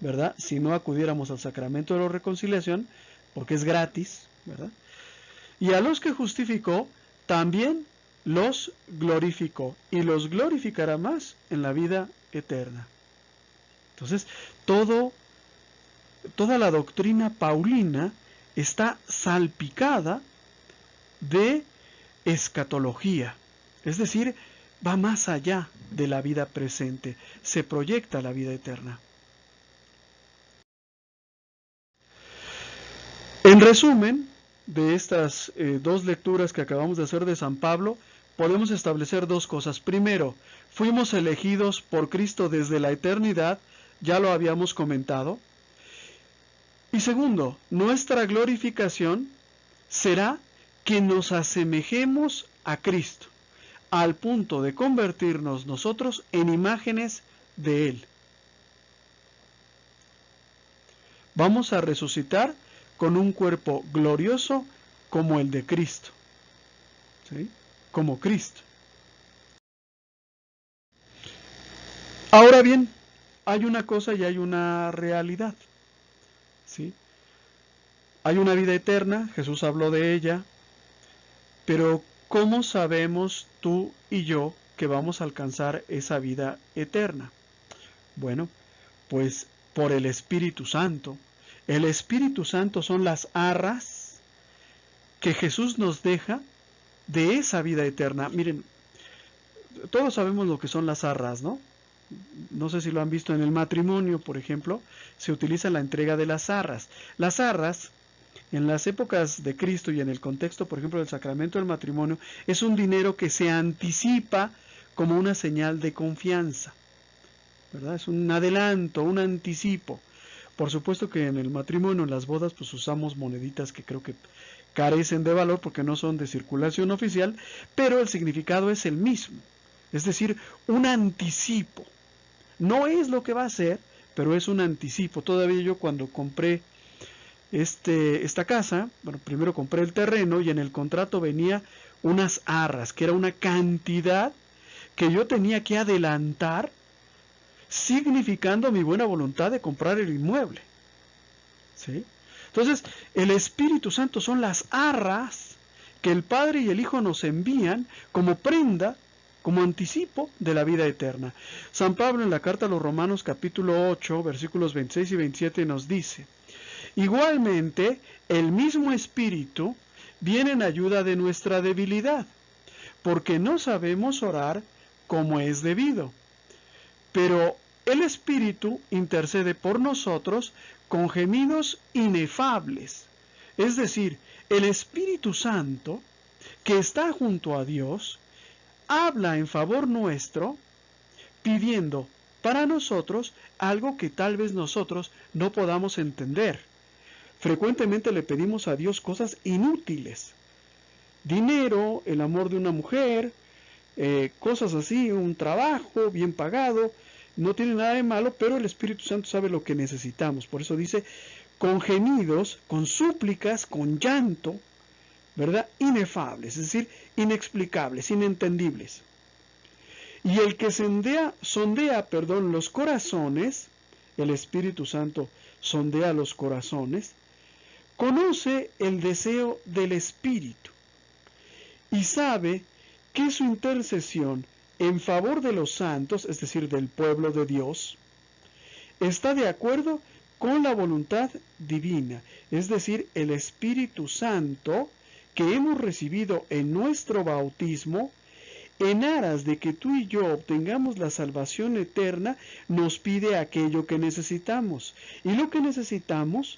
¿verdad?, si no acudiéramos al sacramento de la reconciliación, porque es gratis, ¿verdad? Y a los que justificó, también los glorificó, y los glorificará más en la vida eterna. Entonces, toda la doctrina paulina está salpicada de escatología, es decir, va más allá de la vida presente, se proyecta a la vida eterna. En resumen de estas dos lecturas que acabamos de hacer de San Pablo, podemos establecer dos cosas. Primero, fuimos elegidos por Cristo desde la eternidad, ya lo habíamos comentado. Y segundo, nuestra glorificación será que nos asemejemos a Cristo, al punto de convertirnos nosotros en imágenes de Él. Vamos a resucitar con un cuerpo glorioso como el de Cristo, ¿sí?, como Cristo. Ahora bien, hay una cosa y hay una realidad, ¿sí? Hay una vida eterna, Jesús habló de ella, pero ¿cómo sabemos tú y yo que vamos a alcanzar esa vida eterna? Bueno, pues por el Espíritu Santo. El Espíritu Santo son las arras que Jesús nos deja de esa vida eterna. Miren, todos sabemos lo que son las arras, ¿no? No sé si lo han visto en el matrimonio, por ejemplo, se utiliza la entrega de las arras. Las arras, en las épocas de Cristo y en el contexto, por ejemplo, del sacramento del matrimonio, es un dinero que se anticipa como una señal de confianza, ¿verdad? Es un adelanto, un anticipo. Por supuesto que en el matrimonio, en las bodas, pues usamos moneditas que creo que carecen de valor porque no son de circulación oficial, pero el significado es el mismo. Es decir, un anticipo. No es lo que va a ser, pero es un anticipo. Todavía yo cuando compré esta casa, bueno, primero compré el terreno y en el contrato venía unas arras, que era una cantidad que yo tenía que adelantar, significando mi buena voluntad de comprar el inmueble, ¿sí? Entonces, el Espíritu Santo son las arras que el Padre y el Hijo nos envían como prenda como anticipo de la vida eterna. San Pablo en la carta a los Romanos capítulo 8, versículos 26 y 27 nos dice: igualmente, el mismo Espíritu viene en ayuda de nuestra debilidad, porque no sabemos orar como es debido. Pero el Espíritu intercede por nosotros con gemidos inefables. Es decir, el Espíritu Santo, que está junto a Dios, habla en favor nuestro, pidiendo para nosotros algo que tal vez nosotros no podamos entender. Frecuentemente le pedimos a Dios cosas inútiles. Dinero, el amor de una mujer, cosas así, un trabajo bien pagado. No tiene nada de malo, pero el Espíritu Santo sabe lo que necesitamos. Por eso dice, con gemidos, con súplicas, con llanto, ¿verdad? Inefables, es decir, inexplicables, inentendibles. Y el que sondea los corazones, el Espíritu Santo sondea los corazones, conoce el deseo del Espíritu y sabe que su intercesión en favor de los santos, es decir, del pueblo de Dios, está de acuerdo con la voluntad divina, es decir, el Espíritu Santo que hemos recibido en nuestro bautismo, en aras de que tú y yo obtengamos la salvación eterna, nos pide aquello que necesitamos. Y lo que necesitamos,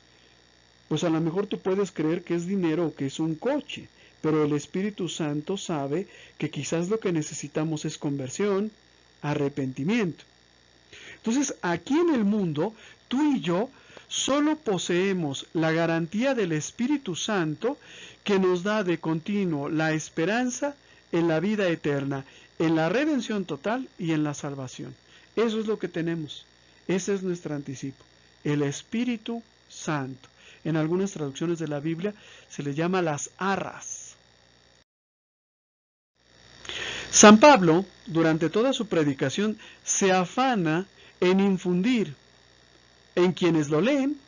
pues a lo mejor tú puedes creer que es dinero o que es un coche, pero el Espíritu Santo sabe que quizás lo que necesitamos es conversión, arrepentimiento. Entonces, aquí en el mundo, tú y yo solo poseemos la garantía del Espíritu Santo que nos da de continuo la esperanza en la vida eterna, en la redención total y en la salvación. Eso es lo que tenemos. Ese es nuestro anticipo, el Espíritu Santo. En algunas traducciones de la Biblia se le llama las arras. San Pablo, durante toda su predicación, se afana en infundir en quienes lo leen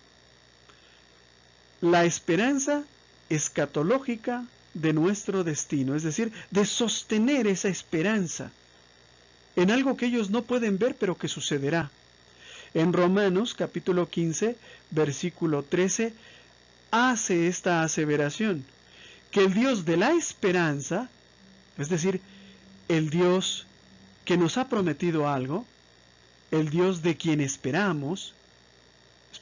la esperanza escatológica de nuestro destino, es decir, de sostener esa esperanza en algo que ellos no pueden ver, pero que sucederá. En Romanos capítulo 15, versículo 13, hace esta aseveración, que el Dios de la esperanza, es decir, el Dios que nos ha prometido algo, el Dios de quien esperamos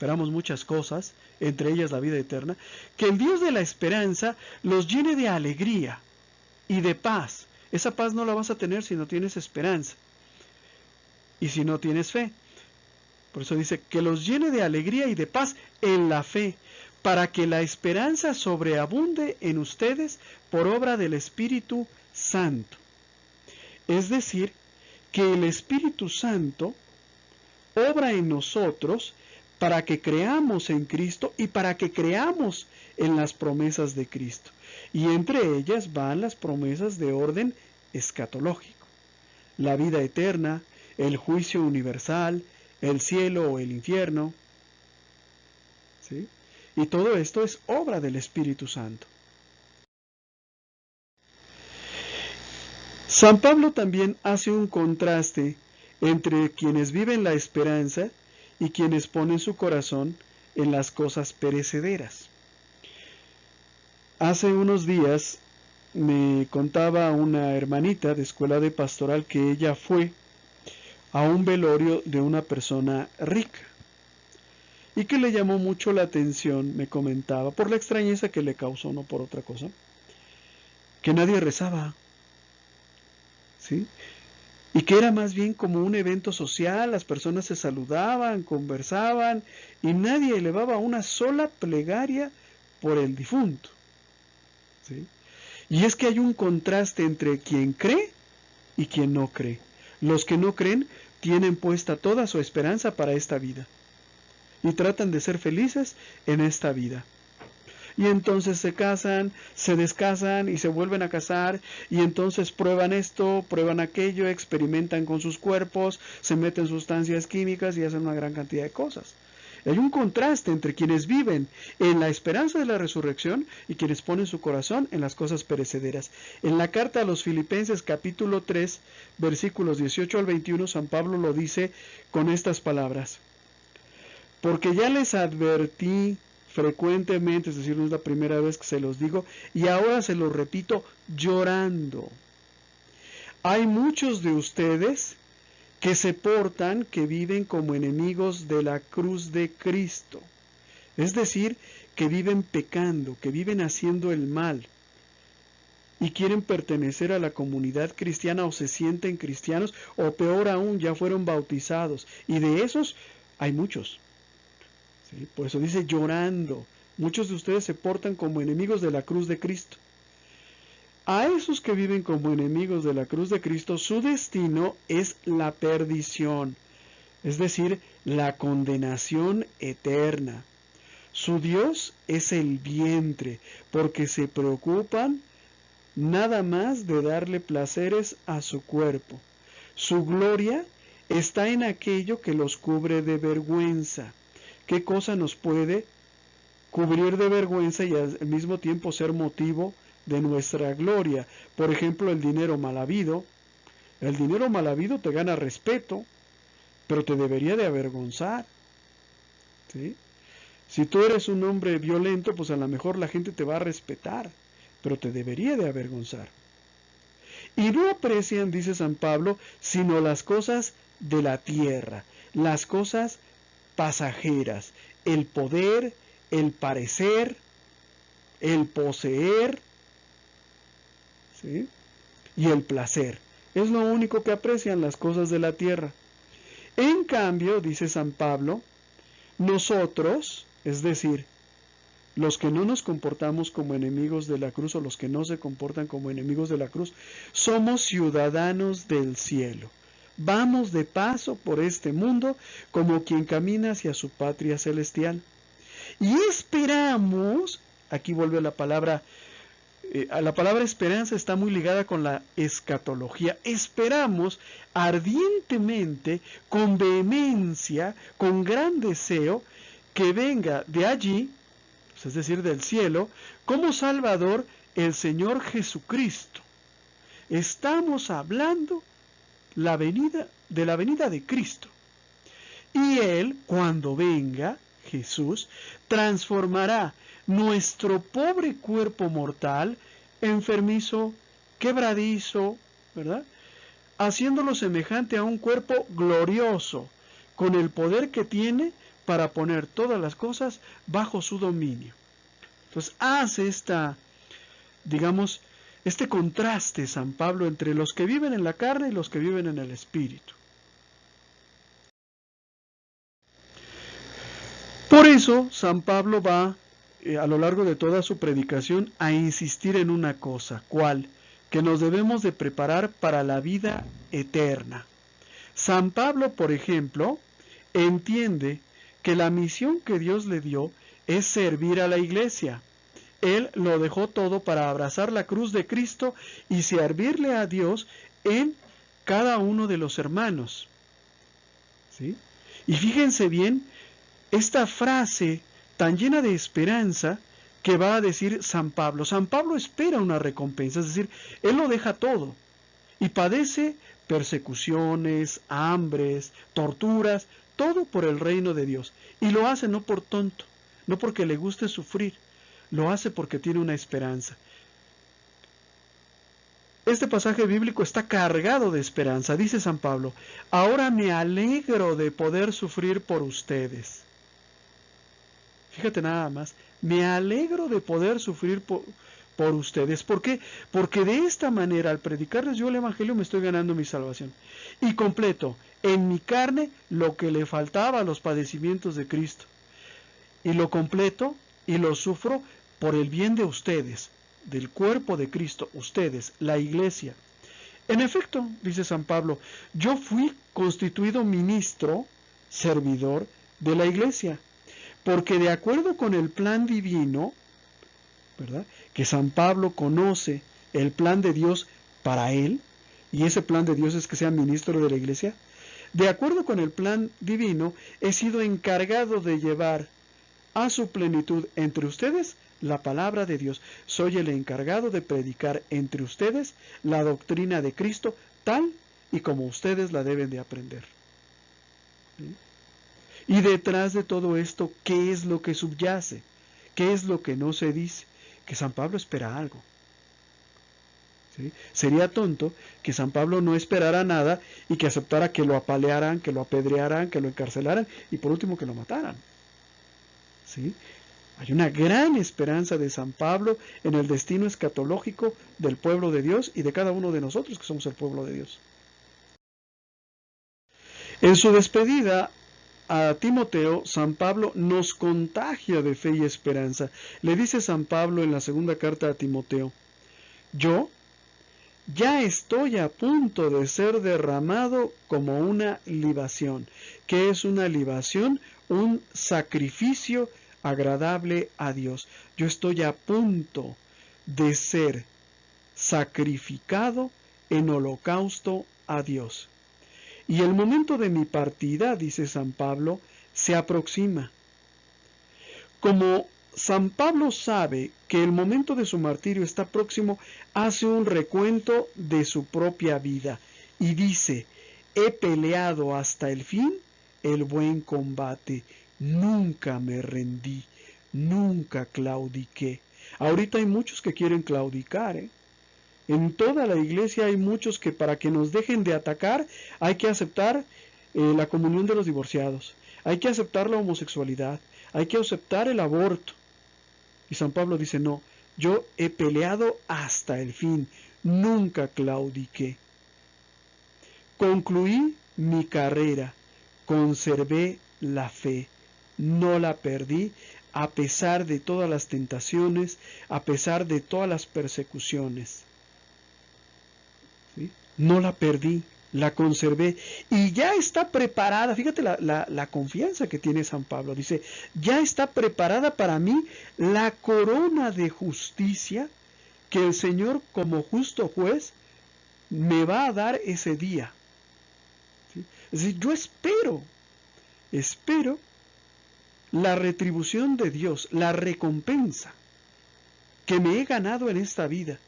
muchas cosas, entre ellas la vida eterna, que el Dios de la esperanza los llene de alegría y de paz. Esa paz no la vas a tener si no tienes esperanza y si no tienes fe. Por eso dice que los llene de alegría y de paz en la fe, para que la esperanza sobreabunde en ustedes por obra del Espíritu Santo. Es decir, que el Espíritu Santo obra en nosotros para que creamos en Cristo y para que creamos en las promesas de Cristo. Y entre ellas van las promesas de orden escatológico. La vida eterna, el juicio universal, el cielo o el infierno. ¿Sí? Y todo esto es obra del Espíritu Santo. San Pablo también hace un contraste entre quienes viven la esperanza y quienes ponen su corazón en las cosas perecederas. Hace unos días me contaba una hermanita de escuela de pastoral que ella fue a un velorio de una persona rica y que le llamó mucho la atención, me comentaba, por la extrañeza que le causó, no por otra cosa, que nadie rezaba, ¿sí? Y que era más bien como un evento social, las personas se saludaban, conversaban, y nadie elevaba una sola plegaria por el difunto. ¿Sí? Y es que hay un contraste entre quien cree y quien no cree. Los que no creen tienen puesta toda su esperanza para esta vida, y tratan de ser felices en esta vida. Y entonces se casan, se descasan y se vuelven a casar, y entonces prueban esto, prueban aquello, experimentan con sus cuerpos, se meten sustancias químicas y hacen una gran cantidad de cosas. Y hay un contraste entre quienes viven en la esperanza de la resurrección y quienes ponen su corazón en las cosas perecederas. En la carta a los Filipenses capítulo 3, versículos 18 al 21, San Pablo lo dice con estas palabras: porque ya les advertí frecuentemente, es decir, no es la primera vez que se los digo, y ahora se los repito llorando. Hay muchos de ustedes que se portan, que viven como enemigos de la cruz de Cristo. Es decir, que viven pecando, que viven haciendo el mal y quieren pertenecer a la comunidad cristiana o se sienten cristianos o peor aún, ya fueron bautizados. Y de esos hay muchos. ¿Sí? Por eso dice llorando. Muchos de ustedes se portan como enemigos de la cruz de Cristo. A esos que viven como enemigos de la cruz de Cristo, su destino es la perdición, es decir, la condenación eterna. Su Dios es el vientre, porque se preocupan nada más de darle placeres a su cuerpo. Su gloria está en aquello que los cubre de vergüenza. ¿Qué cosa nos puede cubrir de vergüenza y al mismo tiempo ser motivo de nuestra gloria? Por ejemplo, el dinero mal habido. El dinero mal habido te gana respeto, pero te debería de avergonzar. ¿Sí? Si tú eres un hombre violento, pues a lo mejor la gente te va a respetar, pero te debería de avergonzar. Y no aprecian, dice San Pablo, sino las cosas de la tierra, las cosas pasajeras, el poder, el parecer, el poseer, ¿sí? Y el placer. Es lo único que aprecian, las cosas de la tierra. En cambio, dice San Pablo, nosotros, es decir, los que no nos comportamos como enemigos de la cruz o los que no se comportan como enemigos de la cruz, somos ciudadanos del cielo. Vamos de paso por este mundo como quien camina hacia su patria celestial. Y esperamos, aquí vuelve la palabra esperanza está muy ligada con la escatología. Esperamos ardientemente, con vehemencia, con gran deseo, que venga de allí, es decir, del cielo, como Salvador el Señor Jesucristo. Estamos hablando de la venida de Cristo. Y Él, cuando venga, Jesús, transformará nuestro pobre cuerpo mortal, enfermizo, quebradizo, ¿verdad? Haciéndolo semejante a un cuerpo glorioso, con el poder que tiene para poner todas las cosas bajo su dominio. Entonces hace este contraste San Pablo entre los que viven en la carne y los que viven en el espíritu. Por eso San Pablo va a lo largo de toda su predicación a insistir en una cosa, ¿cuál? Que nos debemos de preparar para la vida eterna. San Pablo, por ejemplo, entiende que la misión que Dios le dio es servir a la iglesia. Él lo dejó todo para abrazar la cruz de Cristo y servirle a Dios en cada uno de los hermanos. ¿Sí? Y fíjense bien, esta frase tan llena de esperanza que va a decir San Pablo. San Pablo espera una recompensa, es decir, él lo deja todo y padece persecuciones, hambres, torturas, todo por el reino de Dios. Y lo hace no por tonto, no porque le guste sufrir, lo hace porque tiene una esperanza. Este pasaje bíblico está cargado de esperanza. Dice San Pablo, ahora me alegro de poder sufrir por ustedes. Fíjate nada más, me alegro de poder sufrir por ustedes. ¿Por qué? Porque de esta manera, al predicarles yo el Evangelio, me estoy ganando mi salvación. Y completo en mi carne lo que le faltaba a los padecimientos de Cristo. Y lo completo y lo sufro por el bien de ustedes, del cuerpo de Cristo, ustedes, la iglesia. En efecto, dice San Pablo, yo fui constituido ministro, servidor de la iglesia. Porque de acuerdo con el plan divino, ¿verdad?, que San Pablo conoce el plan de Dios para él, y ese plan de Dios es que sea ministro de la iglesia, De acuerdo con el plan divino, he sido encargado de llevar a su plenitud entre ustedes la palabra de Dios. Soy el encargado de predicar entre ustedes la doctrina de Cristo tal y como ustedes la deben de aprender. ¿Sí? Y detrás de todo esto, ¿qué es lo que subyace? ¿Qué es lo que no se dice? Que San Pablo espera algo. ¿Sí? Sería tonto que San Pablo no esperara nada y que aceptara que lo apalearan, que lo apedrearan, que lo encarcelaran y por último que lo mataran. ¿Sí? Hay una gran esperanza de San Pablo en el destino escatológico del pueblo de Dios y de cada uno de nosotros que somos el pueblo de Dios. En su despedida a Timoteo, San Pablo nos contagia de fe y esperanza. Le dice San Pablo en la segunda carta a Timoteo: yo ya estoy a punto de ser derramado como una libación. ¿Qué es una libación? Un sacrificio agradable a Dios. Yo estoy a punto de ser sacrificado en holocausto a Dios. Y el momento de mi partida, dice San Pablo, se aproxima. Como San Pablo sabe que el momento de su martirio está próximo, hace un recuento de su propia vida y dice: he peleado hasta el fin el buen combate, nunca me rendí, nunca claudiqué. Ahorita hay muchos que quieren claudicar, ¿eh? En toda la iglesia hay muchos que para que nos dejen de atacar hay que aceptar la comunión de los divorciados, hay que aceptar la homosexualidad, hay que aceptar el aborto. Y San Pablo dice: no, yo he peleado hasta el fin, nunca claudiqué. Concluí mi carrera, conservé la fe, no la perdí, a pesar de todas las tentaciones, a pesar de todas las persecuciones. ¿Sí? No la perdí, la conservé y ya está preparada. Fíjate la confianza que tiene San Pablo. Dice: ya está preparada para mí la corona de justicia que el Señor, como justo juez, me va a dar ese día. ¿Sí? Es decir, yo espero la retribución de Dios, la recompensa que me he ganado en esta vida.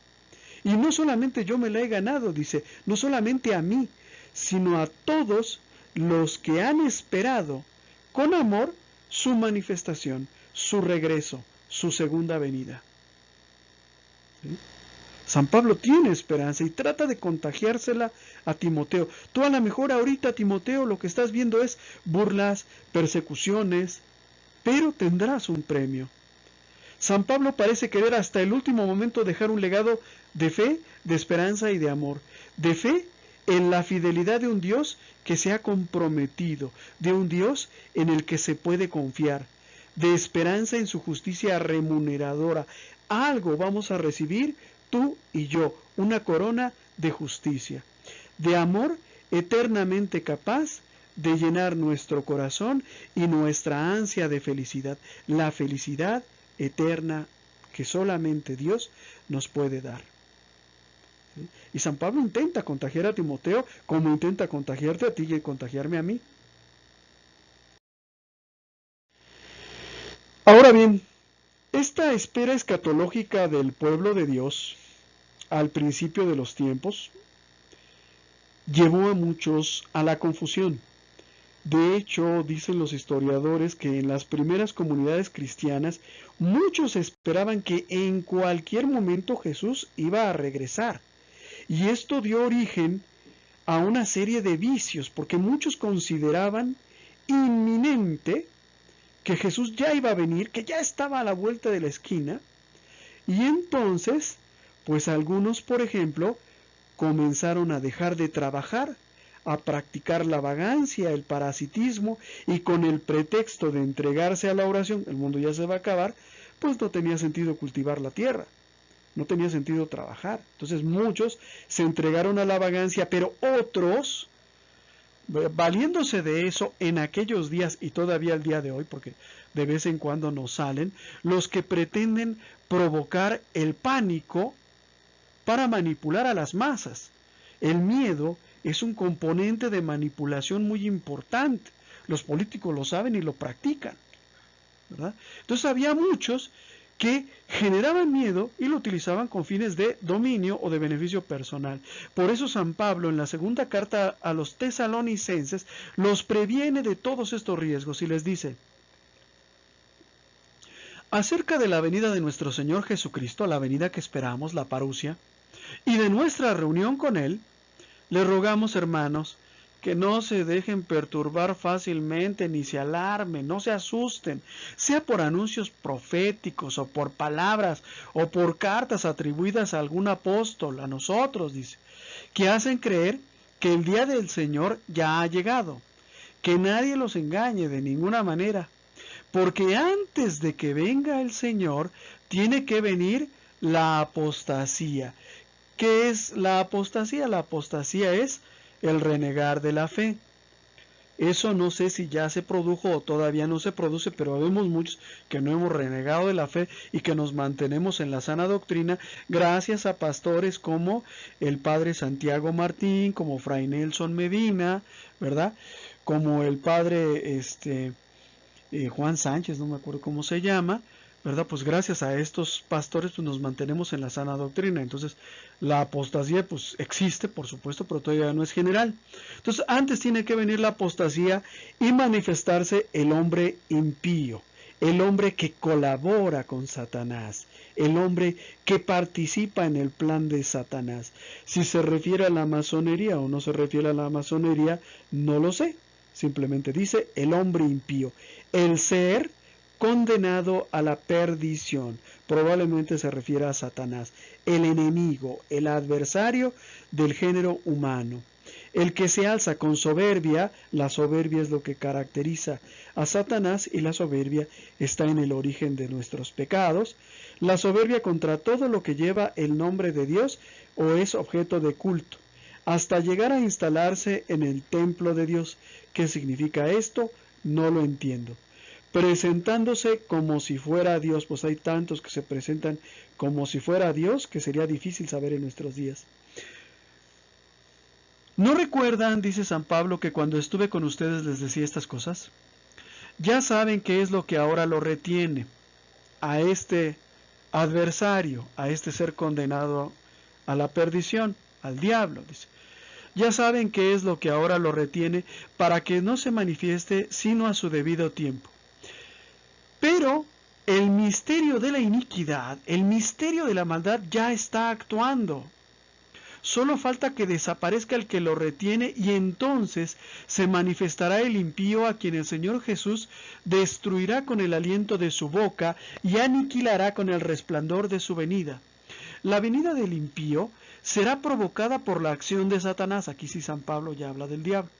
Y no solamente yo me la he ganado, dice, no solamente a mí, sino a todos los que han esperado con amor su manifestación, su regreso, su segunda venida. ¿Sí? San Pablo tiene esperanza y trata de contagiársela a Timoteo. Tú a lo mejor ahorita, Timoteo, lo que estás viendo es burlas, persecuciones, pero tendrás un premio. San Pablo parece querer hasta el último momento dejar un legado de fe, de esperanza y de amor. De fe en la fidelidad de un Dios que se ha comprometido, de un Dios en el que se puede confiar, de esperanza en su justicia remuneradora. Algo vamos a recibir tú y yo, una corona de justicia, de amor eternamente capaz de llenar nuestro corazón y nuestra ansia de felicidad, la felicidad eterna que solamente Dios nos puede dar. ¿Sí? Y San Pablo intenta contagiar a Timoteo como intenta contagiarte a ti y contagiarme a mí. Ahora bien, esta espera escatológica del pueblo de Dios al principio de los tiempos llevó a muchos a la confusión. De hecho, dicen los historiadores que en las primeras comunidades cristianas muchos esperaban que en cualquier momento Jesús iba a regresar. Y esto dio origen a una serie de vicios, porque muchos consideraban inminente que Jesús ya iba a venir, que ya estaba a la vuelta de la esquina. Y entonces, pues algunos, por ejemplo, comenzaron a dejar de trabajar, a practicar la vagancia, el parasitismo, y con el pretexto de entregarse a la oración, el mundo ya se va a acabar, pues no tenía sentido cultivar la tierra, no tenía sentido trabajar. Entonces muchos se entregaron a la vagancia, pero otros, valiéndose de eso en aquellos días y todavía el día de hoy, porque de vez en cuando nos salen, los que pretenden provocar el pánico para manipular a las masas. El miedo es un componente de manipulación muy importante. Los políticos lo saben y lo practican, ¿verdad? Entonces había muchos que generaban miedo y lo utilizaban con fines de dominio o de beneficio personal. Por eso San Pablo en la segunda carta a los tesalonicenses los previene de todos estos riesgos y les dice: acerca de la venida de nuestro Señor Jesucristo, la venida que esperamos, la parusia, y de nuestra reunión con Él, les rogamos, hermanos, que no se dejen perturbar fácilmente, ni se alarmen, no se asusten, sea por anuncios proféticos, o por palabras, o por cartas atribuidas a algún apóstol, a nosotros, dice, que hacen creer que el día del Señor ya ha llegado, que nadie los engañe de ninguna manera, porque antes de que venga el Señor, tiene que venir la apostasía. ¿Qué es la apostasía? La apostasía es el renegar de la fe. Eso no sé si ya se produjo o todavía no se produce, pero vemos muchos que no hemos renegado de la fe y que nos mantenemos en la sana doctrina gracias a pastores como el padre Santiago Martín, como Fray Nelson Medina, ¿verdad? Como el padre Juan Sánchez, no me acuerdo cómo se llama, ¿verdad? Pues gracias a estos pastores pues nos mantenemos en la sana doctrina. Entonces la apostasía pues existe, por supuesto, pero todavía no es general. Entonces antes tiene que venir la apostasía y manifestarse el hombre impío, el hombre que colabora con Satanás, el hombre que participa en el plan de Satanás. Si se refiere a la masonería o no se refiere a la masonería, no lo sé. Simplemente dice el hombre impío, el ser condenado a la perdición. Probablemente se refiere a Satanás, el enemigo, el adversario del género humano. El que se alza con soberbia, la soberbia es lo que caracteriza a Satanás y la soberbia está en el origen de nuestros pecados. La soberbia contra todo lo que lleva el nombre de Dios o es objeto de culto, hasta llegar a instalarse en el templo de Dios. ¿Qué significa esto? No lo entiendo. Presentándose como si fuera Dios, pues hay tantos que se presentan como si fuera Dios que sería difícil saber en nuestros días. ¿No recuerdan, dice San Pablo, que cuando estuve con ustedes les decía estas cosas? Ya saben qué es lo que ahora lo retiene a este adversario, a este ser condenado a la perdición, al diablo, dice. Ya saben qué es lo que ahora lo retiene para que no se manifieste sino a su debido tiempo. Pero el misterio de la iniquidad, el misterio de la maldad ya está actuando. Solo falta que desaparezca el que lo retiene y entonces se manifestará el impío a quien el Señor Jesús destruirá con el aliento de su boca y aniquilará con el resplandor de su venida. La venida del impío será provocada por la acción de Satanás. Aquí sí San Pablo ya habla del diablo.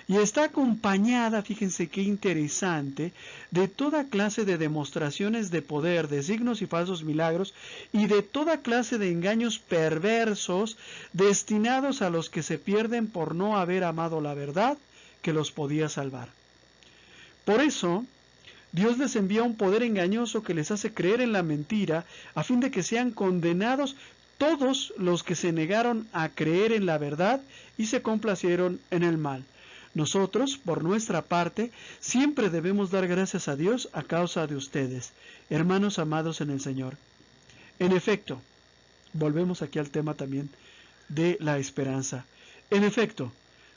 Y está acompañada, fíjense qué interesante, de toda clase de demostraciones de poder, de signos y falsos milagros, y de toda clase de engaños perversos destinados a los que se pierden por no haber amado la verdad que los podía salvar. Por eso, Dios les envía un poder engañoso que les hace creer en la mentira, a fin de que sean condenados todos los que se negaron a creer en la verdad y se complacieron en el mal. Nosotros, por nuestra parte, siempre debemos dar gracias a Dios a causa de ustedes, hermanos amados en el Señor. En efecto, volvemos aquí al tema también de la esperanza. En efecto,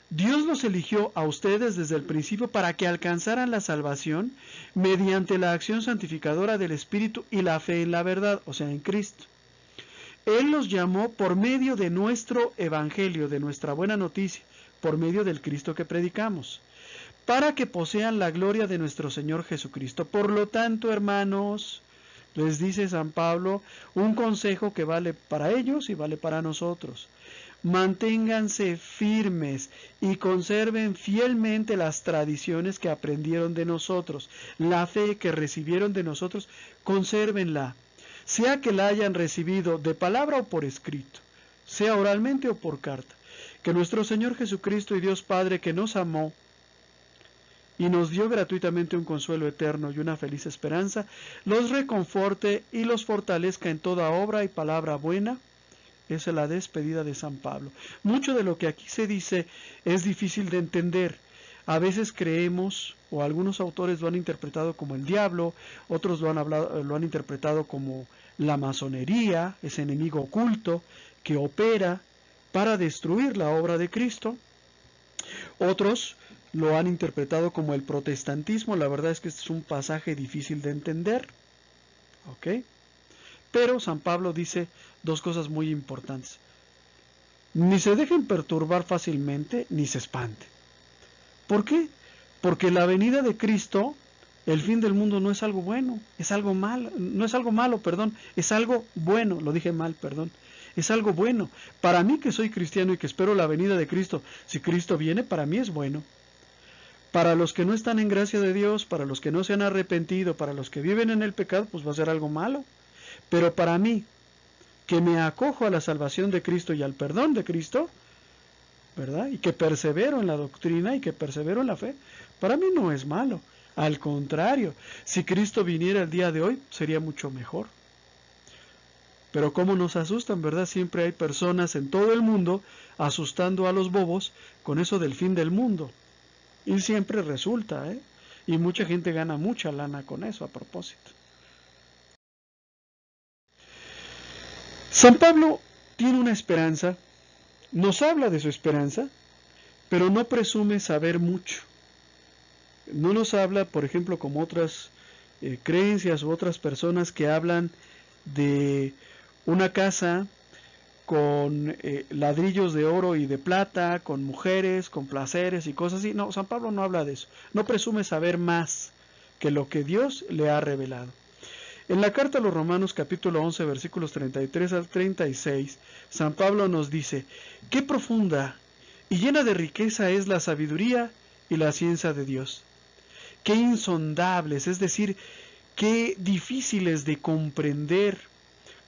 Dios los eligió a ustedes desde el principio para que alcanzaran la salvación mediante la acción santificadora del Espíritu y la fe en la verdad, o sea, en Cristo. Él los llamó por medio de nuestro Evangelio, de nuestra buena noticia, por medio del Cristo que predicamos, para que posean la gloria de nuestro Señor Jesucristo. Por lo tanto, hermanos, les dice San Pablo, un consejo que vale para ellos y vale para nosotros. Manténganse firmes y conserven fielmente las tradiciones que aprendieron de nosotros, la fe que recibieron de nosotros, consérvenla, sea que la hayan recibido de palabra o por escrito, sea oralmente o por carta. Que nuestro Señor Jesucristo y Dios Padre, que nos amó y nos dio gratuitamente un consuelo eterno y una feliz esperanza, los reconforte y los fortalezca en toda obra y palabra buena, es la despedida de San Pablo. Mucho de lo que aquí se dice es difícil de entender. A veces creemos, o algunos autores lo han interpretado como el diablo, otros lo han interpretado como la masonería, ese enemigo oculto que opera para destruir la obra de Cristo. Otros lo han interpretado como el protestantismo. La verdad es que este es un pasaje difícil de entender. ¿Ok? Pero San Pablo dice dos cosas muy importantes. Ni se dejen perturbar fácilmente, ni se espanten. ¿Por qué? Porque la venida de Cristo, el fin del mundo, no es algo bueno, es algo malo, no es algo malo, perdón, es algo bueno, lo dije mal, perdón, es algo bueno. Para mí que soy cristiano y que espero la venida de Cristo, si Cristo viene, para mí es bueno. Para los que no están en gracia de Dios, para los que no se han arrepentido, para los que viven en el pecado, pues va a ser algo malo. Pero para mí, que me acojo a la salvación de Cristo y al perdón de Cristo, ¿verdad? Y que persevero en la doctrina y que persevero en la fe, para mí no es malo. Al contrario, si Cristo viniera el día de hoy, sería mucho mejor. Pero cómo nos asustan, ¿verdad? Siempre hay personas en todo el mundo asustando a los bobos con eso del fin del mundo. Y siempre resulta, ¿eh? Y mucha gente gana mucha lana con eso a propósito. San Pablo tiene una esperanza, nos habla de su esperanza, pero no presume saber mucho. No nos habla, por ejemplo, como otras creencias u otras personas que hablan de una casa con ladrillos de oro y de plata, con mujeres, con placeres y cosas así. No, San Pablo no habla de eso. No presume saber más que lo que Dios le ha revelado. En la carta a los Romanos capítulo 11 versículos 33 al 36, San Pablo nos dice: qué profunda y llena de riqueza es la sabiduría y la ciencia de Dios. Qué insondables, es decir, qué difíciles de comprender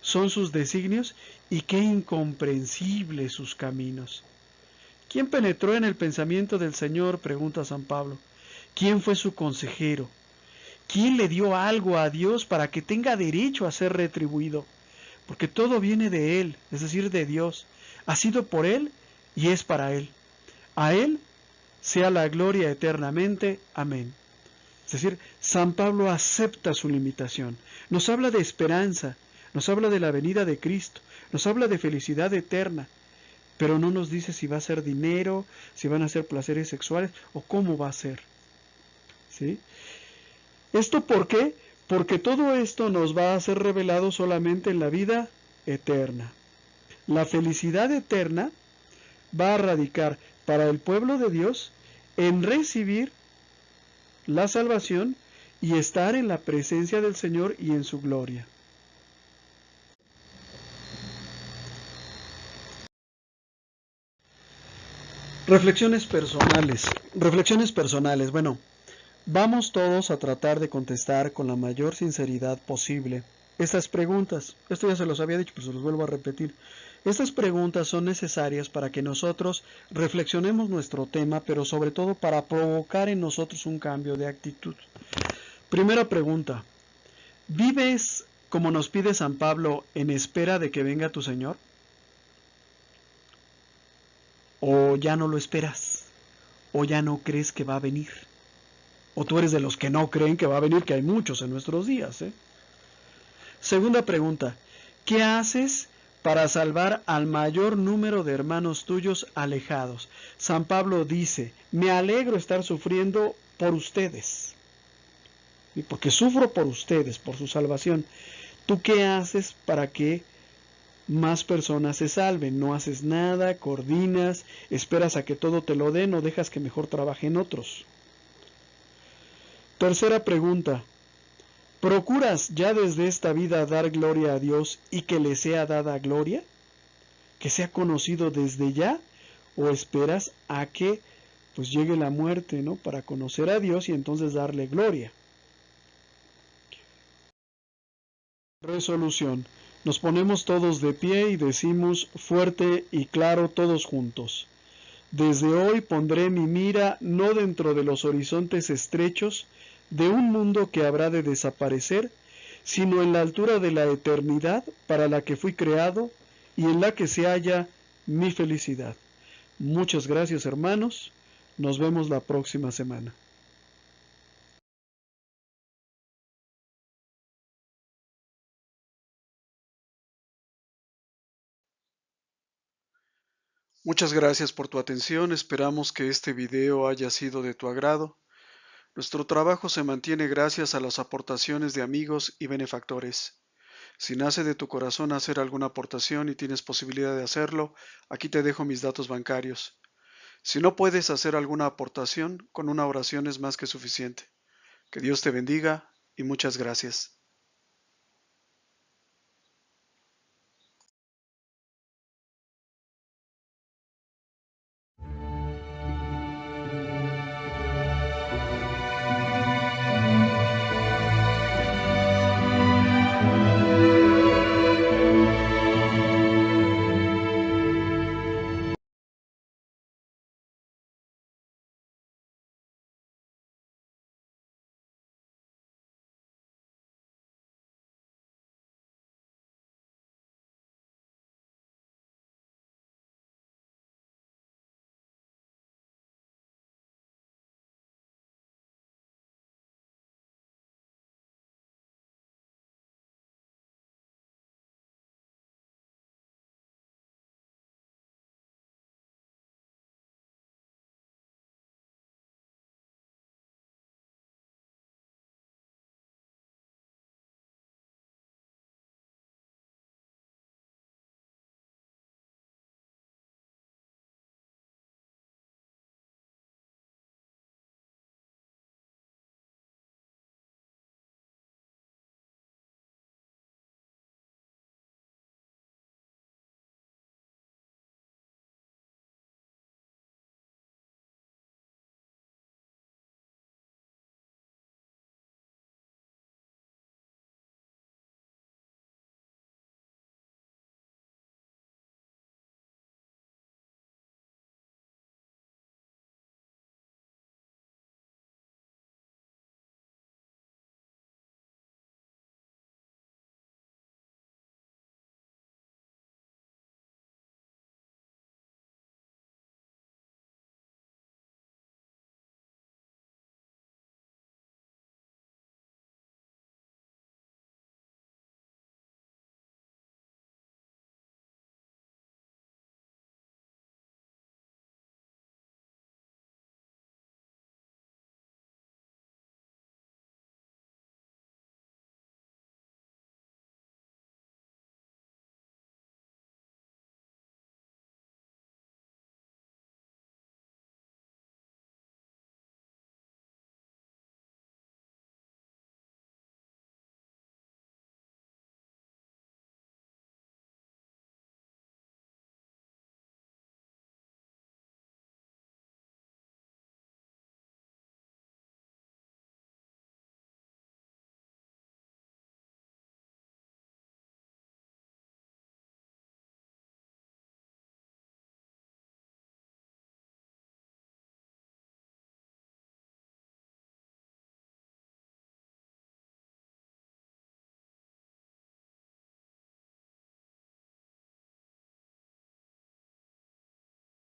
son sus designios y qué incomprensibles sus caminos. ¿Quién penetró en el pensamiento del Señor?, pregunta San Pablo. ¿Quién fue su consejero? ¿Quién le dio algo a Dios para que tenga derecho a ser retribuido? Porque todo viene de Él, es decir, de Dios. Ha sido por Él y es para Él. A Él sea la gloria eternamente. Amén. Es decir, San Pablo acepta su limitación. Nos habla de esperanza, nos habla de la venida de Cristo, nos habla de felicidad eterna, pero no nos dice si va a ser dinero, si van a ser placeres sexuales o cómo va a ser. ¿Sí? ¿Esto por qué? Porque todo esto nos va a ser revelado solamente en la vida eterna. La felicidad eterna va a radicar para el pueblo de Dios en recibir la salvación y estar en la presencia del Señor y en su gloria. Reflexiones personales. Bueno, vamos todos a tratar de contestar con la mayor sinceridad posible estas preguntas. Esto ya se los había dicho, pero se los vuelvo a repetir. Estas preguntas son necesarias para que nosotros reflexionemos nuestro tema, pero sobre todo para provocar en nosotros un cambio de actitud. Primera pregunta: ¿vives como nos pide San Pablo en espera de que venga tu Señor? ¿O ya no lo esperas? ¿O ya no crees que va a venir? ¿O tú eres de los que no creen que va a venir, que hay muchos en nuestros días? Segunda pregunta: ¿qué haces para salvar al mayor número de hermanos tuyos alejados? San Pablo dice: me alegro estar sufriendo por ustedes, porque sufro por ustedes, por su salvación. ¿Tú qué haces para que más personas se salven? No haces nada, coordinas, esperas a que todo te lo den o dejas que mejor trabajen otros. Tercera pregunta: ¿procuras ya desde esta vida dar gloria a Dios y que le sea dada gloria? ¿Que sea conocido desde ya? ¿O esperas a que pues llegue la muerte, ¿no?, para conocer a Dios y entonces darle gloria? Resolución. Nos ponemos todos de pie y decimos fuerte y claro todos juntos: desde hoy pondré mi mira no dentro de los horizontes estrechos de un mundo que habrá de desaparecer, sino en la altura de la eternidad para la que fui creado y en la que se halla mi felicidad. Muchas gracias, hermanos. Nos vemos la próxima semana. Muchas gracias por tu atención. Esperamos que este video haya sido de tu agrado. Nuestro trabajo se mantiene gracias a las aportaciones de amigos y benefactores. Si nace de tu corazón hacer alguna aportación y tienes posibilidad de hacerlo, aquí te dejo mis datos bancarios. Si no puedes hacer alguna aportación, con una oración es más que suficiente. Que Dios te bendiga y muchas gracias.